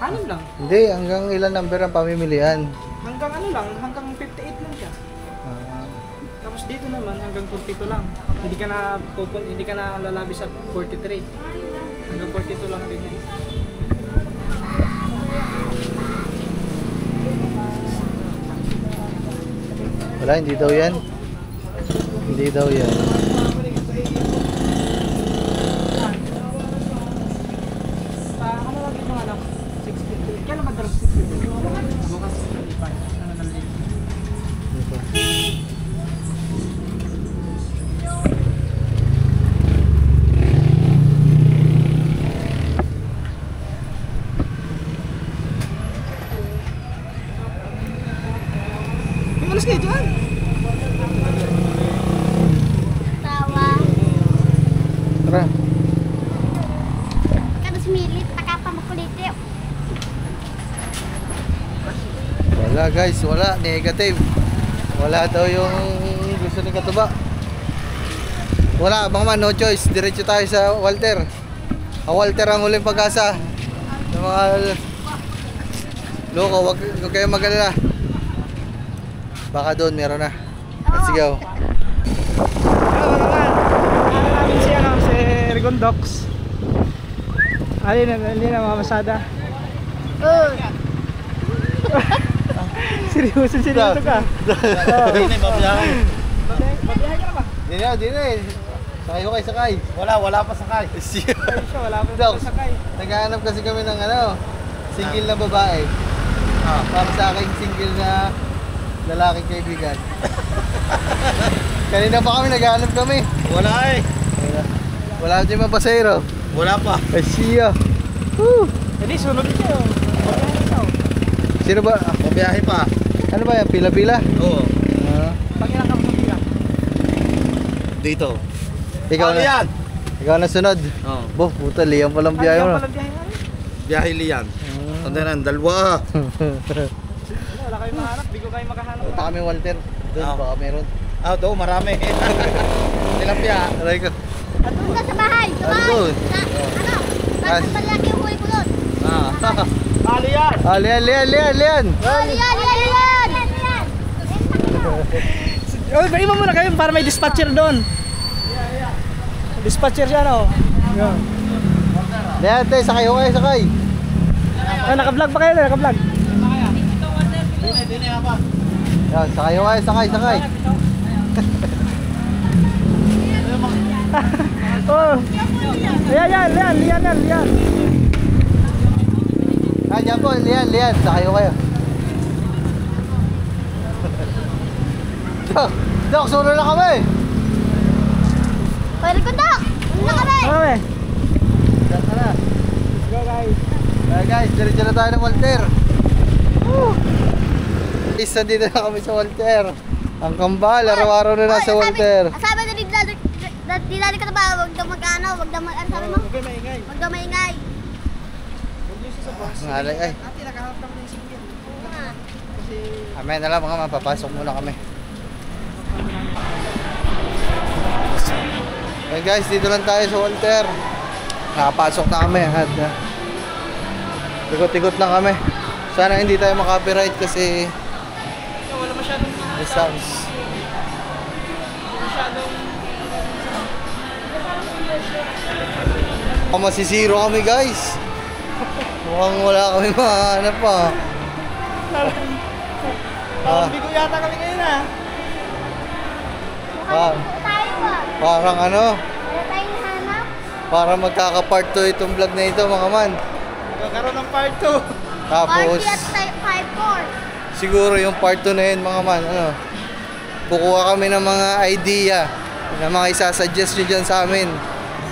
6 lang. Hindi, hanggang ilan number ang pamimilian? Hanggang ano lang, hanggang 58 lang siya. Tapos dito naman hanggang 42 lang. Hindi ka na lalabi sa 43. Hanggang 42 lang din. Wala, hindi daw yan. Hindi daw yan. Ano lagi mo anak? 650. Kailan ba darap 650? Bukas 55. Ano na lang. May alas kayo dyan? Tawa. Tara. Kada sumilit, takapa makulit. Wala guys, wala. Negative. Wala daw yung gusto ng katuba. Wala, mga man, no choice. Diretso tayo sa Walter. Ang Walter ang huling pag-asa. Ng mga loko, wag kayo mag-alala. Baka doon, meron na. Let's go. Ano namin si Rigondox. Alin na mga masada. Seryoso ka. Hindi na, babiyahe. Mabiyahe ka na ba? Di na eh. Sakay ko kayo sakay. Wala pa sakay. Ayun siya, wala pa Dox, sakay. naghahanap kasi kami ng single na babae. Para sa aking single na lalaking kaibigan. Kanina pa kami, naghahanap kami. Wala eh. Wala dyan mapasayro. Wala pa. Ay siya. Woo! Hindi, sunod siya. Sino ba? Babiyahe pa. Ano ba yan? Pila-pila? Oo. Pag ilang ka mo sa pila? Dito. Ikaw Ano na. yan? Ikaw na sunod. Oo. Bo, puta, liyang palang biyahe mo. Palang biyahe namin. Biyahe liyan. Tandanan, dalawa. Wala kayo mahanap, di ko kayo makahanap. Punta kami Walter. Doon, baka meron. Doon, marami. Tilapia. Aray ko. Punta sa bahay, sa bahay. Andun. Sa palaki yung huli ko doon. Ali yan. Lian. Yan. Oh, iba muna kayo para may dispatcher doon. Dispatcher siya, no? Yan. Lian, te, sakay ko kayo, sakay. Naka-vlog pa kayo, naka-vlog. Yan, sakay ko kayo, sakay. Oh. Lian. Ah, dyan po, Lian, sakay ko kayo. Dok, sulo na kami. Pwede ko, Dok. Una kami. Okay. Diyan ka na. Go guys. Guys, diretso na tayo ng Walter. Isa dito na kami sa Walter. Ang kambal, araw-araw na nasa Walter. Sabi na dinali ka na ba? Huwag daw mag-ano, huwag daw mag-ano sabi mo? Huwag kayo maingay. Huwag daw maingay. Huwag niyo sa boss. Ay. Ate, nakahanap kami ng single. Kasi Amen na lang mga mapapasok muna kami. Okay guys, dito lang tayo sa Walter. Nakapasok na kami at ikot-ikot lang kami. Sana hindi tayo makapiright kasi wala masyadong may sounds. Masisiro kami guys. Mukhang wala kami mahanap pa. Bigo yata kami ngayon, ha? Tayo ba? Parang ano, Wala tayong hanap. para magkaka-part 2 itong vlog na ito mga man. Magkakaroon ng part 2. Tapos, Party at 5-4. siguro yung part 2 na yun mga man, ano, kukuha kami ng mga idea na mga isasuggest nyo dyan sa amin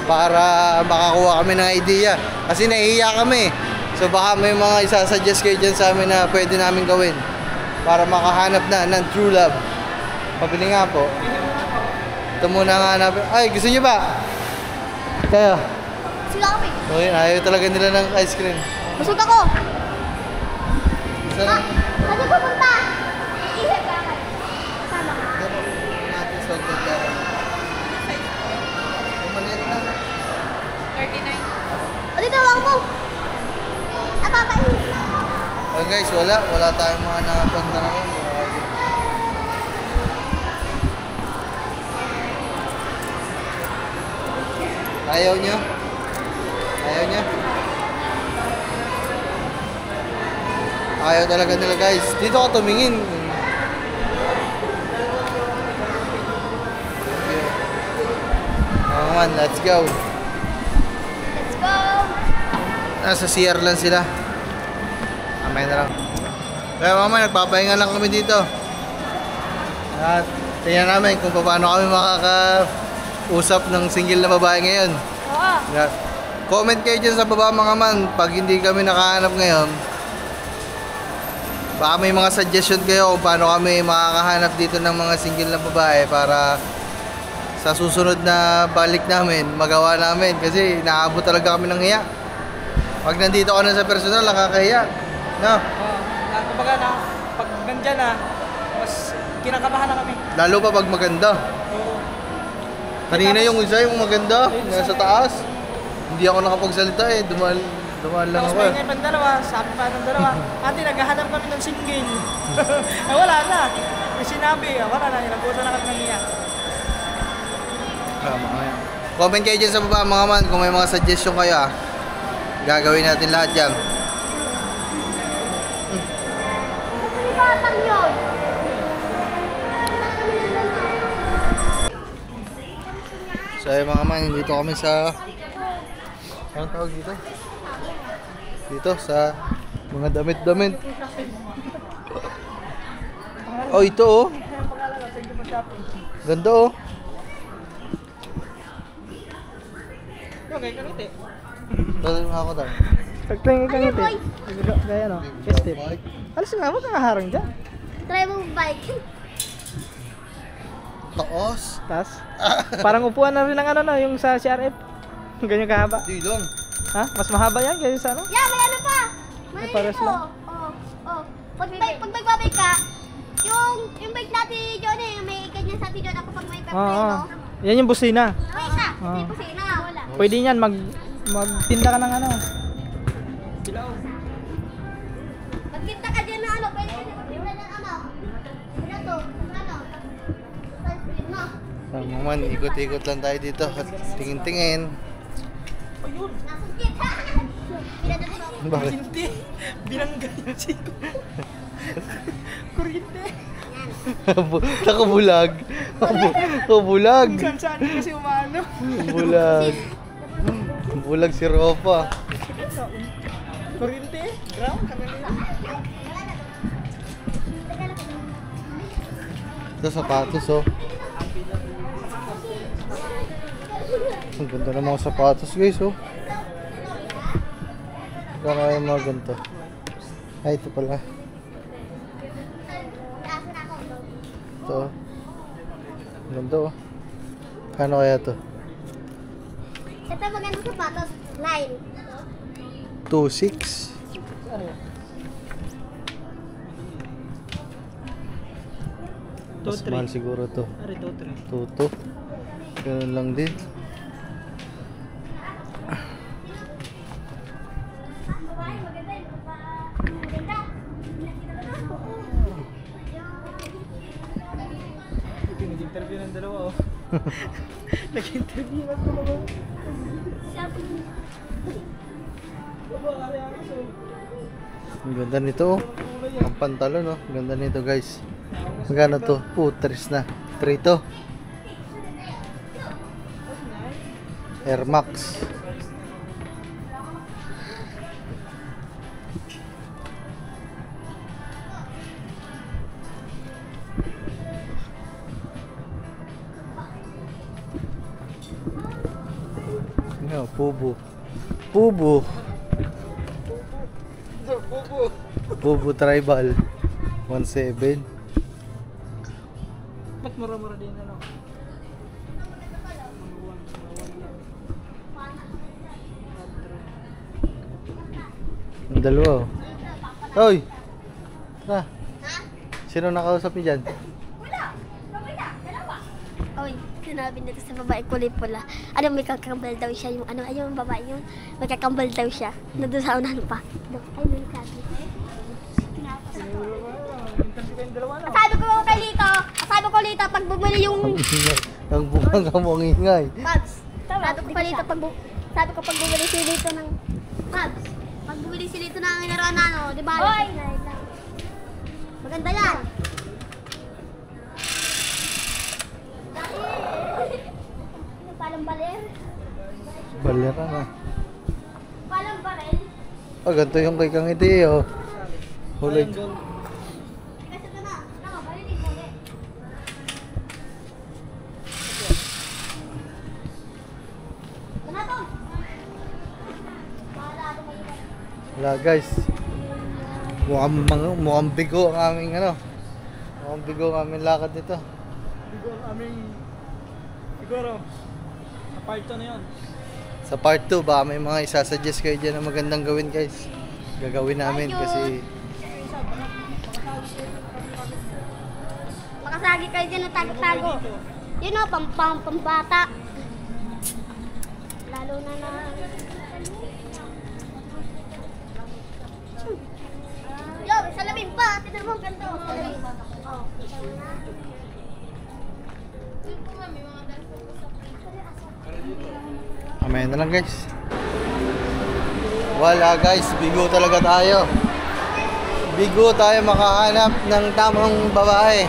para makakuha kami ng idea. Kasi nahihiya kami. So baka may mga isasuggest kayo dyan sa amin na pwede namin gawin para makahanap na ng true love. Pabili nga po. Ito muna nga hanapin. Ay, gusto nyo ba? Kaya. Sila kami. Okay, ayaw talaga nila ng ice cream. Busog ako. Sana. Ano pupunta? Iisip ka kayo. Kasama ka. Natin sa pagkara. Maliit na. O dito lang mo. Napapain. Okay guys, wala tayong mga nakapanda ngayon. Ayaw nyo? Ayaw talaga nila guys. Dito ako tumingin. Oh man, let's go. Let's go. Nasa CR lang sila. Amay na lang. Kaya mama, nagpapahinga lang kami dito. At tingnan namin kung paano kami makakausap ng single na babae ngayon. Oo. Yeah. Comment kayo dyan sa baba mga man. Pag hindi kami nakahanap ngayon, baka may mga suggestion kayo kung paano kami makakahanap dito ng mga single na babae para sa susunod na balik namin, magawa namin. Kasi naabot talaga kami ng hiya. Pag nandito ka na sa personal, nakakahiya. No? Kumbaga na, pag nandyan na, mas kinakabahan na kami. Lalo pa pag maganda. Oo. Kanina yung isa, yung maganda, nasa taas. Hindi ako nakapagsalita eh. Dumaan lang Tapos ako may eh. ngayon pang dalawa, sabi pa ng dalawa, ate, naghahanap kami ng single. Eh wala na. May sinabi, wala na, nagkusa na kami ng niya. Comment kayo dyan sa baba mga man kung may mga suggestion kayo ah. Gagawin natin lahat yan. Kasi batang yun. So ayun mga man, dito kami sa... Anong tawag dito? Dito sa mga damit-damit. Oh, ito oh. Ganda oh. Okay, kanite. Dali mo ako daw. Pagtingin kanite. Gaya no, festive. Alas nga, huwag kang harang dyan. Try mo bike. Taos. Tapos, parang upuan na rin ng ano no, yung sa CRF. Ganyan kahaba. Di lang. Ha? Mas mahaba yan kaysa sa ano? Yeah, may ano pa. May pares ito. lang. Oh. Pag magbabike ka, yung bike natin, Johnny, may ganyan sa atin, John, ako pag may Oo. pepino. Yan yung busina. May isa. Oo. May pusina. Wala. Pwede yan, magtinda ka ng ano. Magkita ka dyan na ano, pwede ka dyan magkita ng ano. Ano to? Ano? Sunscreen mo. Mga man, ikot-ikot lang tayo dito at tingin-tingin. Nasungkit ha! Pinadala ko. Bakit? Hindi. Binangga yung siko. Kuryente. Nakabulag. Nakabulag. Kung saan kasi umano. Bulag. Bulag si Ropa. Kuryente. Ground. Ito sapatos oh. Ang ganda ng mga sapatos guys oh. Kaya yung mga ganito. Ay ito pala. Ito oh. Ang ganda oh. Kano kaya to? Ito magandang sapatos. 9. 2.6. Mas mahal siguro to. Ari, 2-3. 2.2. Ganun lang din. Nag-interview ng dalawa oh. Nag-interview ng dalawa. Ang ganda nito oh. Ang pantalon oh. Ang ganda nito guys. Magkano to? 3 na. 3 to. Air Max. No, Pubo. Pubo. Pubo Tribal 17. Ba't mura-mura din ano? Ang dalawa. Hoy! Tara. Sino nakausap niyo dyan? Oy, sinabi nito sa babae kulay pula. Ano, may kakambal daw siya. Yung ano, ayun yung babae yun. May kakambal daw siya. Nandun sa unahan pa. Ay, may sabi. Sabi ko Lito, pag bumili yung... Ang bumanga mo ang ingay. Pabs. Sabi ko Lito, pag bumili si Lito ng... Pabs. Pag bumili si Lito ng inaroan na ano, di ba? Hoy! Maganda yan. Palang baler. Balera na. Palang barel. Oh, ganito yung kay Kang Iti, oh. Huli. Kasi ito na. Ano, balilig mo ulit. Ano to? Wala guys. Mukhang bigo ang aming ano. Mukhang bigo ang aming lakad nito. Siguro, sa part 2 na yun. Sa part 2, baka may mga isasuggest kayo dyan na magandang gawin guys. Gagawin namin kasi Makasagi kayo dyan ng tago-tago. Yun o, pambata. Lalo na na... Yo, may salamin pa. Tignan mo, ang ganda. Salamin. Oh. mamaya na lang guys. Wala guys, bigo talaga tayo. Bigo tayo makahanap ng tamang babae.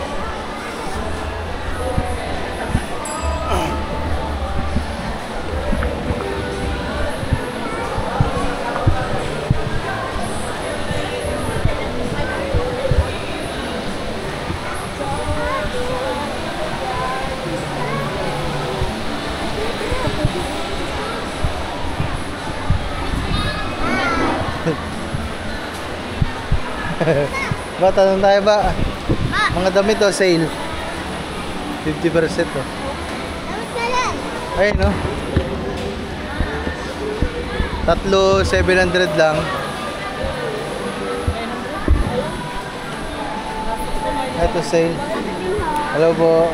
Ba, tanong tayo ba? Mga damit o sale? 50% o. Dapat na yan. Ayun no? Tatlo, 700 lang. Ito sale. Hello po.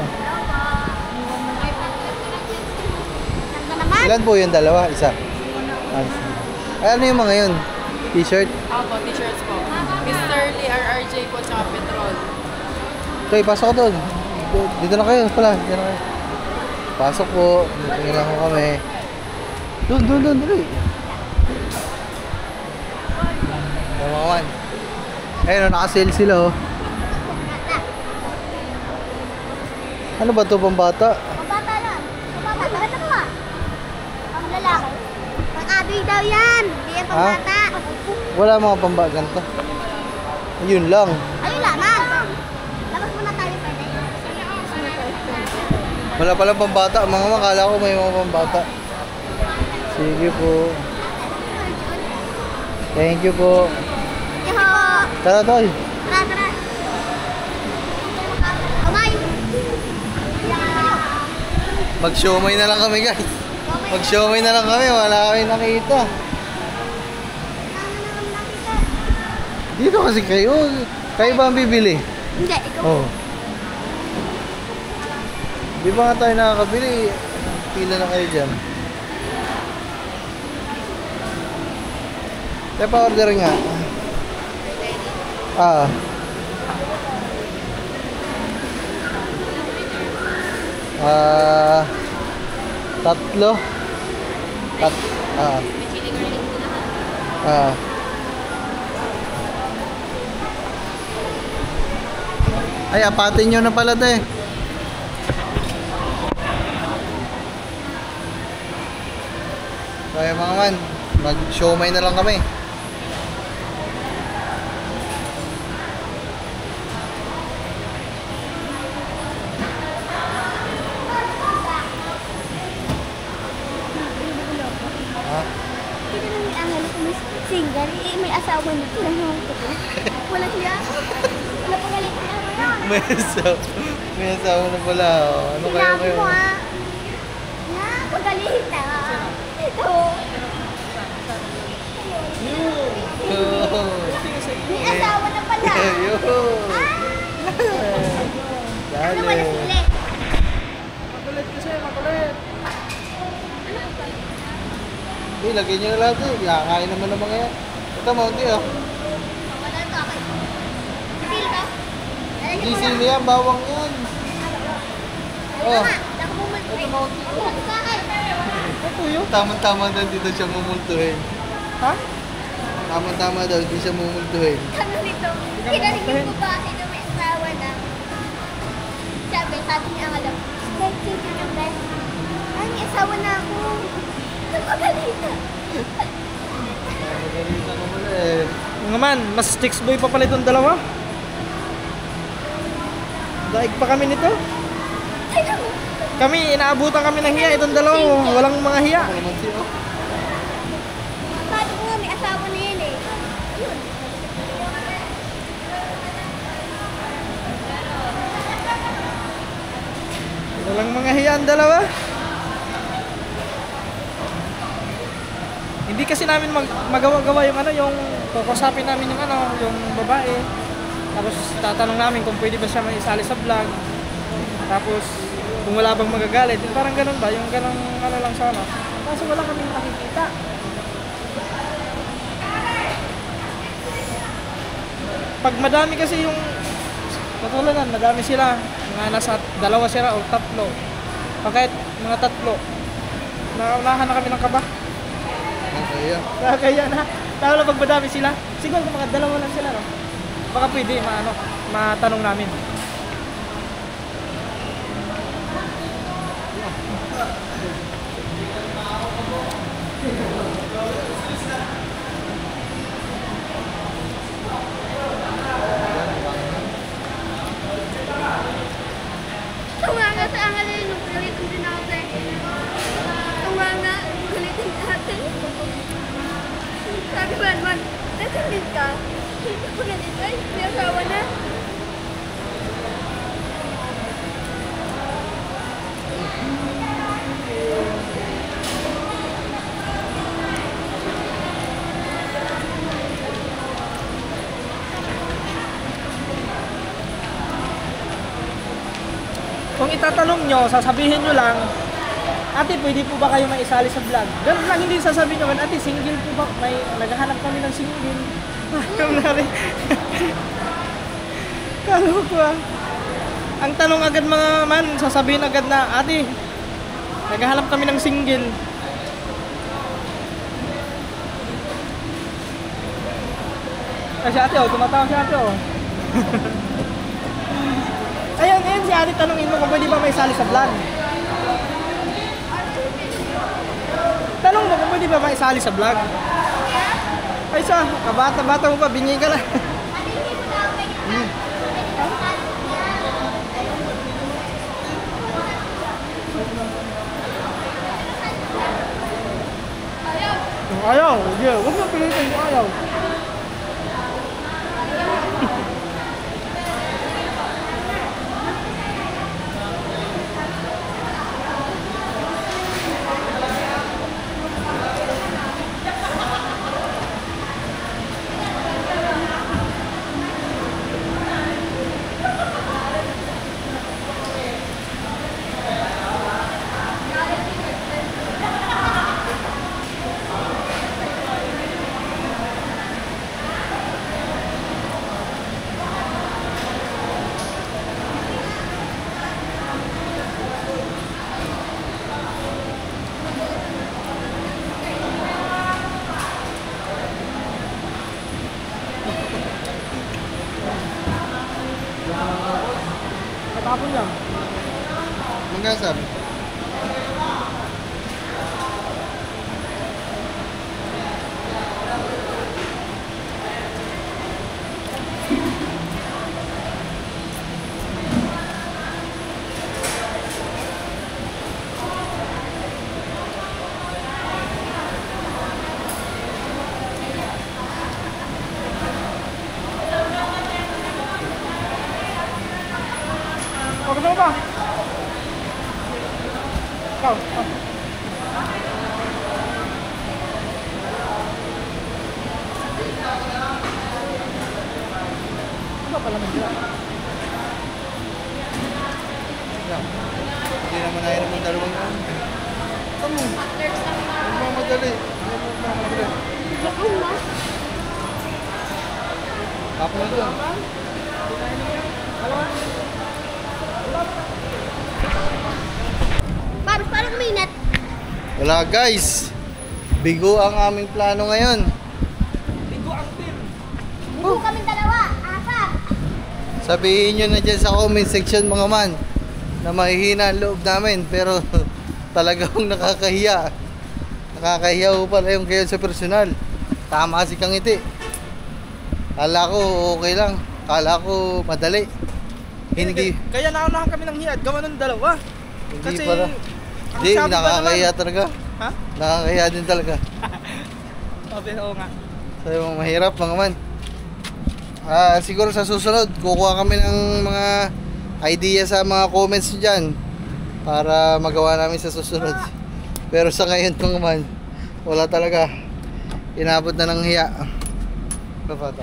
Ganda naman. Ilan po yung dalawa? Isa? Ay, ano yung mga yun? T-shirt? Opo, t-shirts po. Mr. Lee RRJ po, tsaka Petrol. Okay, pasok ko doon. Dito na kayo pala. Dito na kayo. Pasok po. Dito lang ko kami. Doon. Dali. Kawawan. Ayun, nakasale sila oh. Ano ba ito, pambata? Pambata lang. Pambata. Maganda ko ah. Pang lalaki. Pang abi daw yan. Hindi yan pambata. Wala mga pambata ganito. Yun lang. Ayun lang. Labas muna tayo pwede. Wala palang pambata. Mga makala ko may mga pambata. Sige po. Thank you po. Yo. Tara, Toy. Tara. Kamay. Mag-showmay na lang kami guys. Mag-showmay na lang kami. Wala kami nakita. Dito kasi kayo. Kayo ba ang bibili? Hindi, ikaw. Oo. Di ba nga tayo nakakabili? Pila na kayo dyan. Kaya pa-order nga. Tatlo. Ay, apatin nyo na pala te. Kaya mga man, mag-showmay na lang kami. Hindi na may angalo kung may single. Eh, may asawa nito. Walang hiya. Wala pa galit na ako yan. May asawa na pala. Oh. Ano kaya Sinabi kayo? mo ha. Na, pagalit na. Ito. May asawa na pala. Ano ba na sili? Makulit kasi, makulit. Lagyan nyo na lahat eh. Kakain naman ng mga yan. Ito, Mounty oh. Wala ito ako. Sili ka? Di sili yan, bawang yan. Oh. Tama-tama daw dito siya mumultuhin. Ha? Tama-tama daw, di siya mumultuhin. Ano nito? Kinalig yung babae na may asawa na. Sabi niya ang alam. Sexy ka na ba? Ay, may asawa na ako. Napagalitan. Magalitan ko muna eh. Mga man, mas sticks boy pa pala itong dalawa. Daig pa kami nito. Kami, inaabutan kami ng hiya. Itong dalawa, walang mga hiya. Ako naman siya oh. Sabi ko nga, may asawa na yan eh. Yun. Walang mga hiya ang dalawa. Hindi kasi namin magawa-gawa yung ano, yung kukusapin namin yung ano, yung babae. Tapos tatanong namin kung pwede ba siya maisali sa vlog. Tapos kung wala bang magagalit, yung parang ganun ba, yung ganun ano lang sana. Kaso wala kaming nakikita. Pag madami kasi yung katulad nan, madami sila, mga nasa 2 sila o 3. O kahit mga 3, naunahan na kami ng kaba. Kaya. Kaya na, tao lang pag madami sila. Siguro kung mga 2 lang sila, no? Baka pwede, matanong namin. Tunganga sa angalay nung galitin din ako sa Tunganga, galitin natin. Sabi ba naman, nasindit ka? Pagalit ay, may asawa na. Kung itatanong nyo, sasabihin nyo lang, ate, pwede po ba kayo maisali sa vlog? Ganun lang, hindi sasabihin nyo, ate, single po ba? May naghahanap kami ng single. Ayaw na rin. Kalo ko ah. Ang tanong agad mga man, sasabihin agad na, ate, naghahanap kami ng single. Kasi ate, oh, tumatawa si ate, oh. Ayun, si ate, tanongin mo kung pwede ba may sali sa vlog. Tanong mo kung pwede ba may sali sa vlog. Ay sa, kabata-bata mo pa, bingi ka na. Ayaw, yeah. Huwag mo pilitin kung ayaw. Tapon lang. Magkasab? palamig ka. Hindi naman ayaw naman dalawang yan. Kamu? Huwag mo madali. Ako na doon. Paano kuminat? Wala guys. Bigo ang aming plano ngayon. Bigo kami dalawa. Apat. Sabihin nyo na dyan sa comment section mga man na mahihina ang loob namin, pero talagang nakakahiya. Nakakahiya ko pala yung kayo sa personal. Tama si Kang Ngiti. Kala ko okay lang. Kala ko madali. Hindi. Kaya naunahan kami ng hiyad, gawa ng dalawa. Hindi Kasi, para. ang Hindi, sabi ba nakakahiya naman- talaga. Ha? Nakakahiya din talaga. Oo nga. Sabi mo, mahirap mga man. Siguro sa susunod, kukuha kami ng mga idea sa mga comments nyo dyan para magawa namin sa susunod. Pero sa ngayon mga man, wala talaga. Inabot na ng hiya. Papata.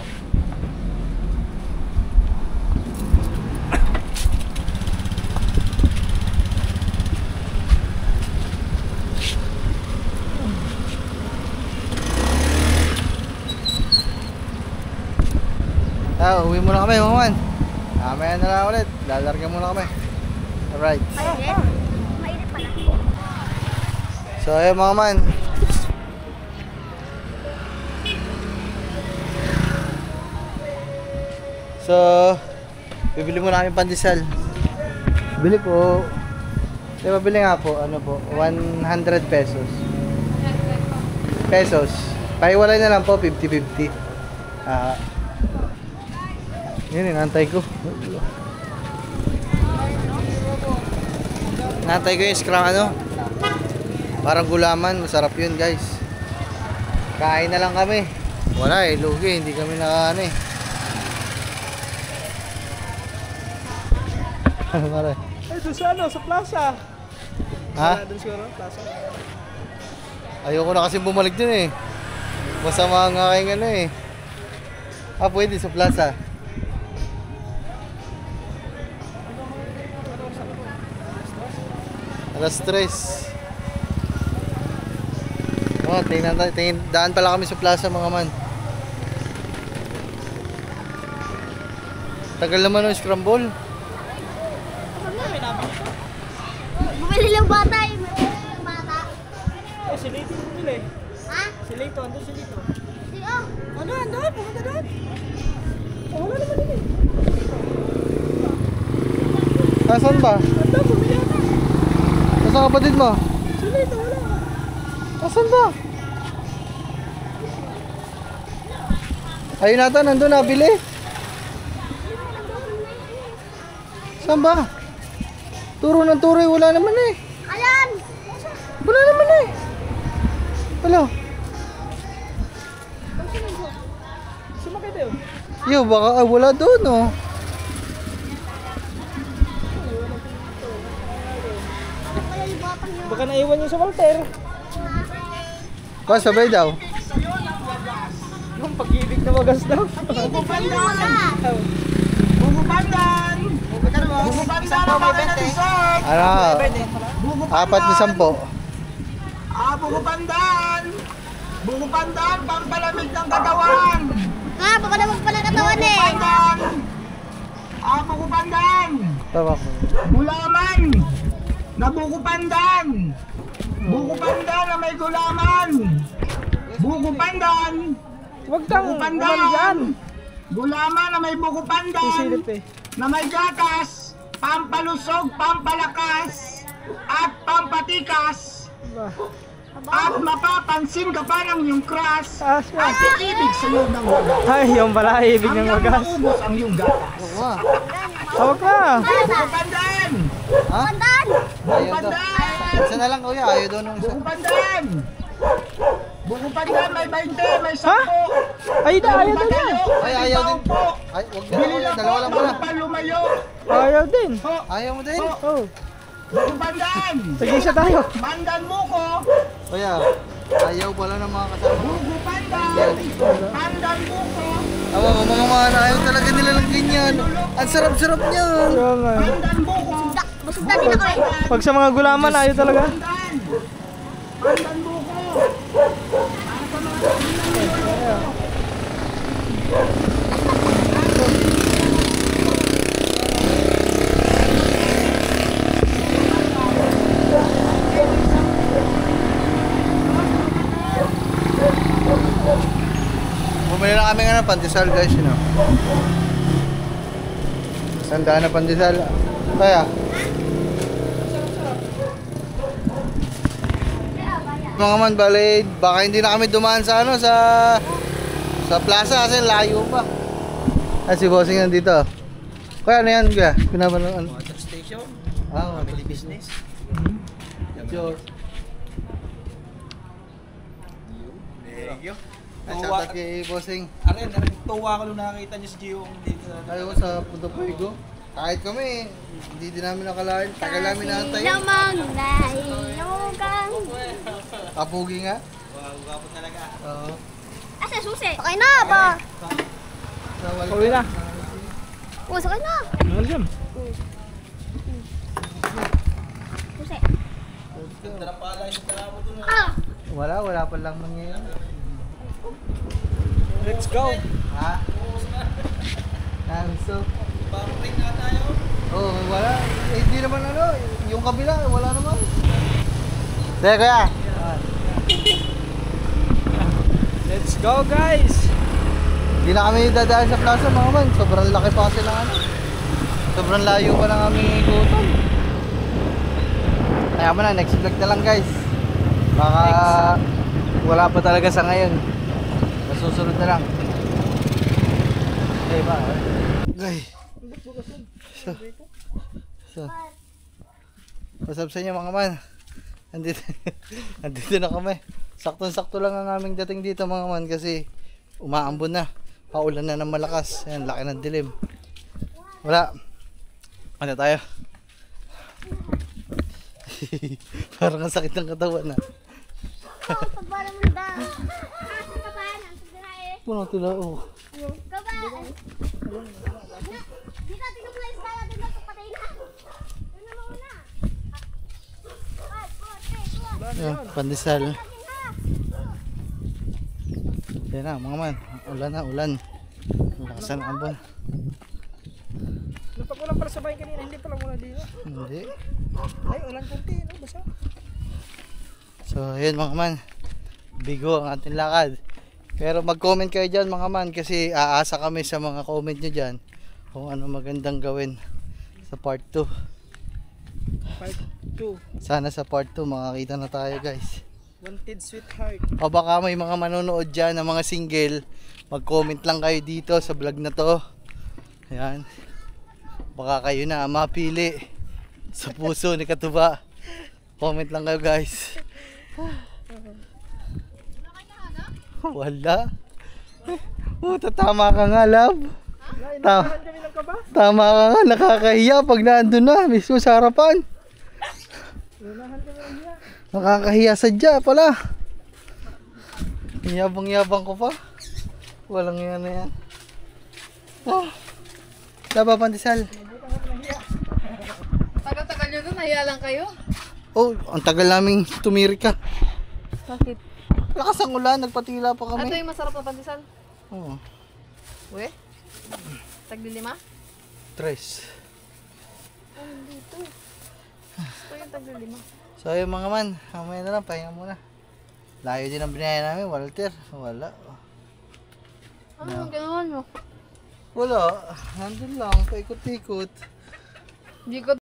Uwi muna kami mga man. Mamaya na lang ulit. Lalarga muna kami. Alright. Mainit pala. So ayun mga man. So bibili muna kami pandesal. Bili po. Diba bili nga po, ano po, 100 pesos. Pahiwalay na lang po, 50-50. Yun, inantay ko. Inantay ko yung scrum ano. Parang gulaman, masarap yun guys. Kain na lang kami. Wala eh, lugi, hindi kami nakaano eh. Pare. Ay, doon sa ano, sa plaza. Ha? Doon siguro, plaza. Ayoko na kasi bumalik dun eh. Masama nga kayong ano eh. Pwede sa plaza. Alas 3. Oh, daan pala kami sa plaza mga man. Tagal naman ng scramble. Bumili lang bata eh. Bumili lang bata. Ay, si Lito bumili. Ha? Si Lito, andun si Lito. Si oh. Ano, andun, pumunta doon. Wala naman din eh. Saan ba? Andun, bumili ako. Nasaan kapatid mo? Si Lito, wala. Saan ba? Ayun nata, nandun nabili. Saan ba? Turo ng turo, wala naman eh. Ayan. Wala naman eh. Wala. Sumakit yun. Yo, baka wala doon oh. Kaya yung batang yun. Baka naiwan niyo sa Walter. Ba, sabay daw. Yung pag-ibig na wagas daw. Sa'yo wala. Bumupandan! Bumupandan ang mga natisod! Ano? 4 na 10. Bumupandan! Bumupandan! Pampalamig ng katawan! Ha? Baka naman pala katawan eh. Bumupandan! Bumupandan! Tama ko. Gulaman! Nabukupandan! Bukupandan na may gulaman! Bukupandan! Huwag kang bukupandan! Gulaman na may bukupandan! Na may gatas! Pampalusog, pampalakas! At pampatikas! At mapapansin ka pa ng iyong crush! At iibig sa iyo ng wagas! Ay, yung pala, ibig ng Hanggang wagas. maubos ang iyong gatas! Wow. Tawag na. Bukupandan! Ha? Pandan. Ayaw daw. Bukupandan! Isa na lang kuya, ayaw daw nung isa. Bukupandan! Bukupandan, may 20, may 10! Ay, ayaw daw niya. Ay, ayaw din. Ay, wag na Bili kuya, lang dalawa po, lang pala. palumayo! Ayaw din. Ayaw mo din? Oh, Bukupandan! tag-isa tayo. Pandan mo ko! Kuya, ayaw pala ng mga kasama. Bukupandan! Pandan mo ko! Mga man, ayaw talaga nila ng ganyan. Ang sarap-sarap niyan. Kaya nga. Busog na din ako eh. Pag sa mga gulaman, ayaw talaga. Bumili na kami ng pandesal guys, you know. Sandaan na pandesal. Kaya? Mga man, bale, baka hindi na kami dumaan sa ano, sa plaza kasi layo pa. Si bossing nandito. Kaya ano yan, kaya? Pinapanood. Water station. Family business. Diyos. Thank you. Shoutout kay bossing. Arin, tuwa ko nung nakakita niyo si Gio dito. Ayaw sa Punta Puego. Kahit kami, hindi din namin nakalain. Tagal namin naantay. Lamang nahilugang. Kapugi nga. Wapo talaga. Oo. Asa susi? Okay na ba? Uwi na. Sakay na. Ano dyan? Susi. Tara pala yung tara mo dun. Wala pa lang mangyayari. Let's go. Ha? So, Babalik na tayo. oh, wala. Hindi naman ano, yung kabila, wala naman. Sige kuya. Let's go guys. Hindi na kami dadaan sa plaza mga man. Sobrang laki pa kasi ng ano. Sobrang layo pa ng aming ikutan. Kaya mo na, next vlog na lang guys. Baka wala pa talaga sa ngayon. Susunod na lang. Okay ba? Okay. What's up sa inyo mga man? Andito na kami. Saktong-sakto lang ang aming dating dito mga man kasi umaambon na. Paulan na ng malakas. Ayan, laki ng dilim. Wala. Ano tayo? Parang ang sakit ng katawan na. Pagbala mo na. Kapaan, ang pagdarae. Puno tila, oh. Kapaan. Dito, tingnan mo na yung style natin na kapatay na. Yun na muna. 5, 4, 3, 2, 1. Ayan, pandesal. Yan na mga man. Ulan na, ulan. Lakasan ang ambon. Napag-ulang para sa bahay kanina, hindi pala muna dito. Hindi. Ay, ulang kunti, no? Basta. So, ayun mga man. Bigo ang ating lakad. Pero mag-comment kayo dyan mga man kasi aasa kami sa mga comment nyo dyan kung ano magandang gawin sa part 2. Part 2. Sana sa part 2 makakita na tayo guys. Wanted Sweetheart. O baka may mga manonood dyan ng mga single, mag-comment lang kayo dito sa vlog na to. Ayan. Baka kayo na mapili sa puso ni Katuba. Comment lang kayo guys. Wala. Puta, tama ka nga love. Kami lang ka ba? Tama ka nga, nakakahiya pag naandun na mismo sa harapan. Nakakahiya sadya pala. Yabang-yabang ko pa. Walang yan na yan. Daba pandesal. Tagal-tagal nyo doon, nahiya lang kayo. Oh, ang tagal naming tumirika. Bakit? Lakas ang ulan, nagpatila pa Ito kami. yung masarap na pandesal. Oo. Uwe? Tagli 5? Tres. Ito yung tagli 5. So yung mga man, mamaya na lang, pahinga muna. Layo din ang binaya namin, Walter. Wala. Ano yung ginawa nyo? Wala. Nandun lang, paikot-ikot. Hindi ko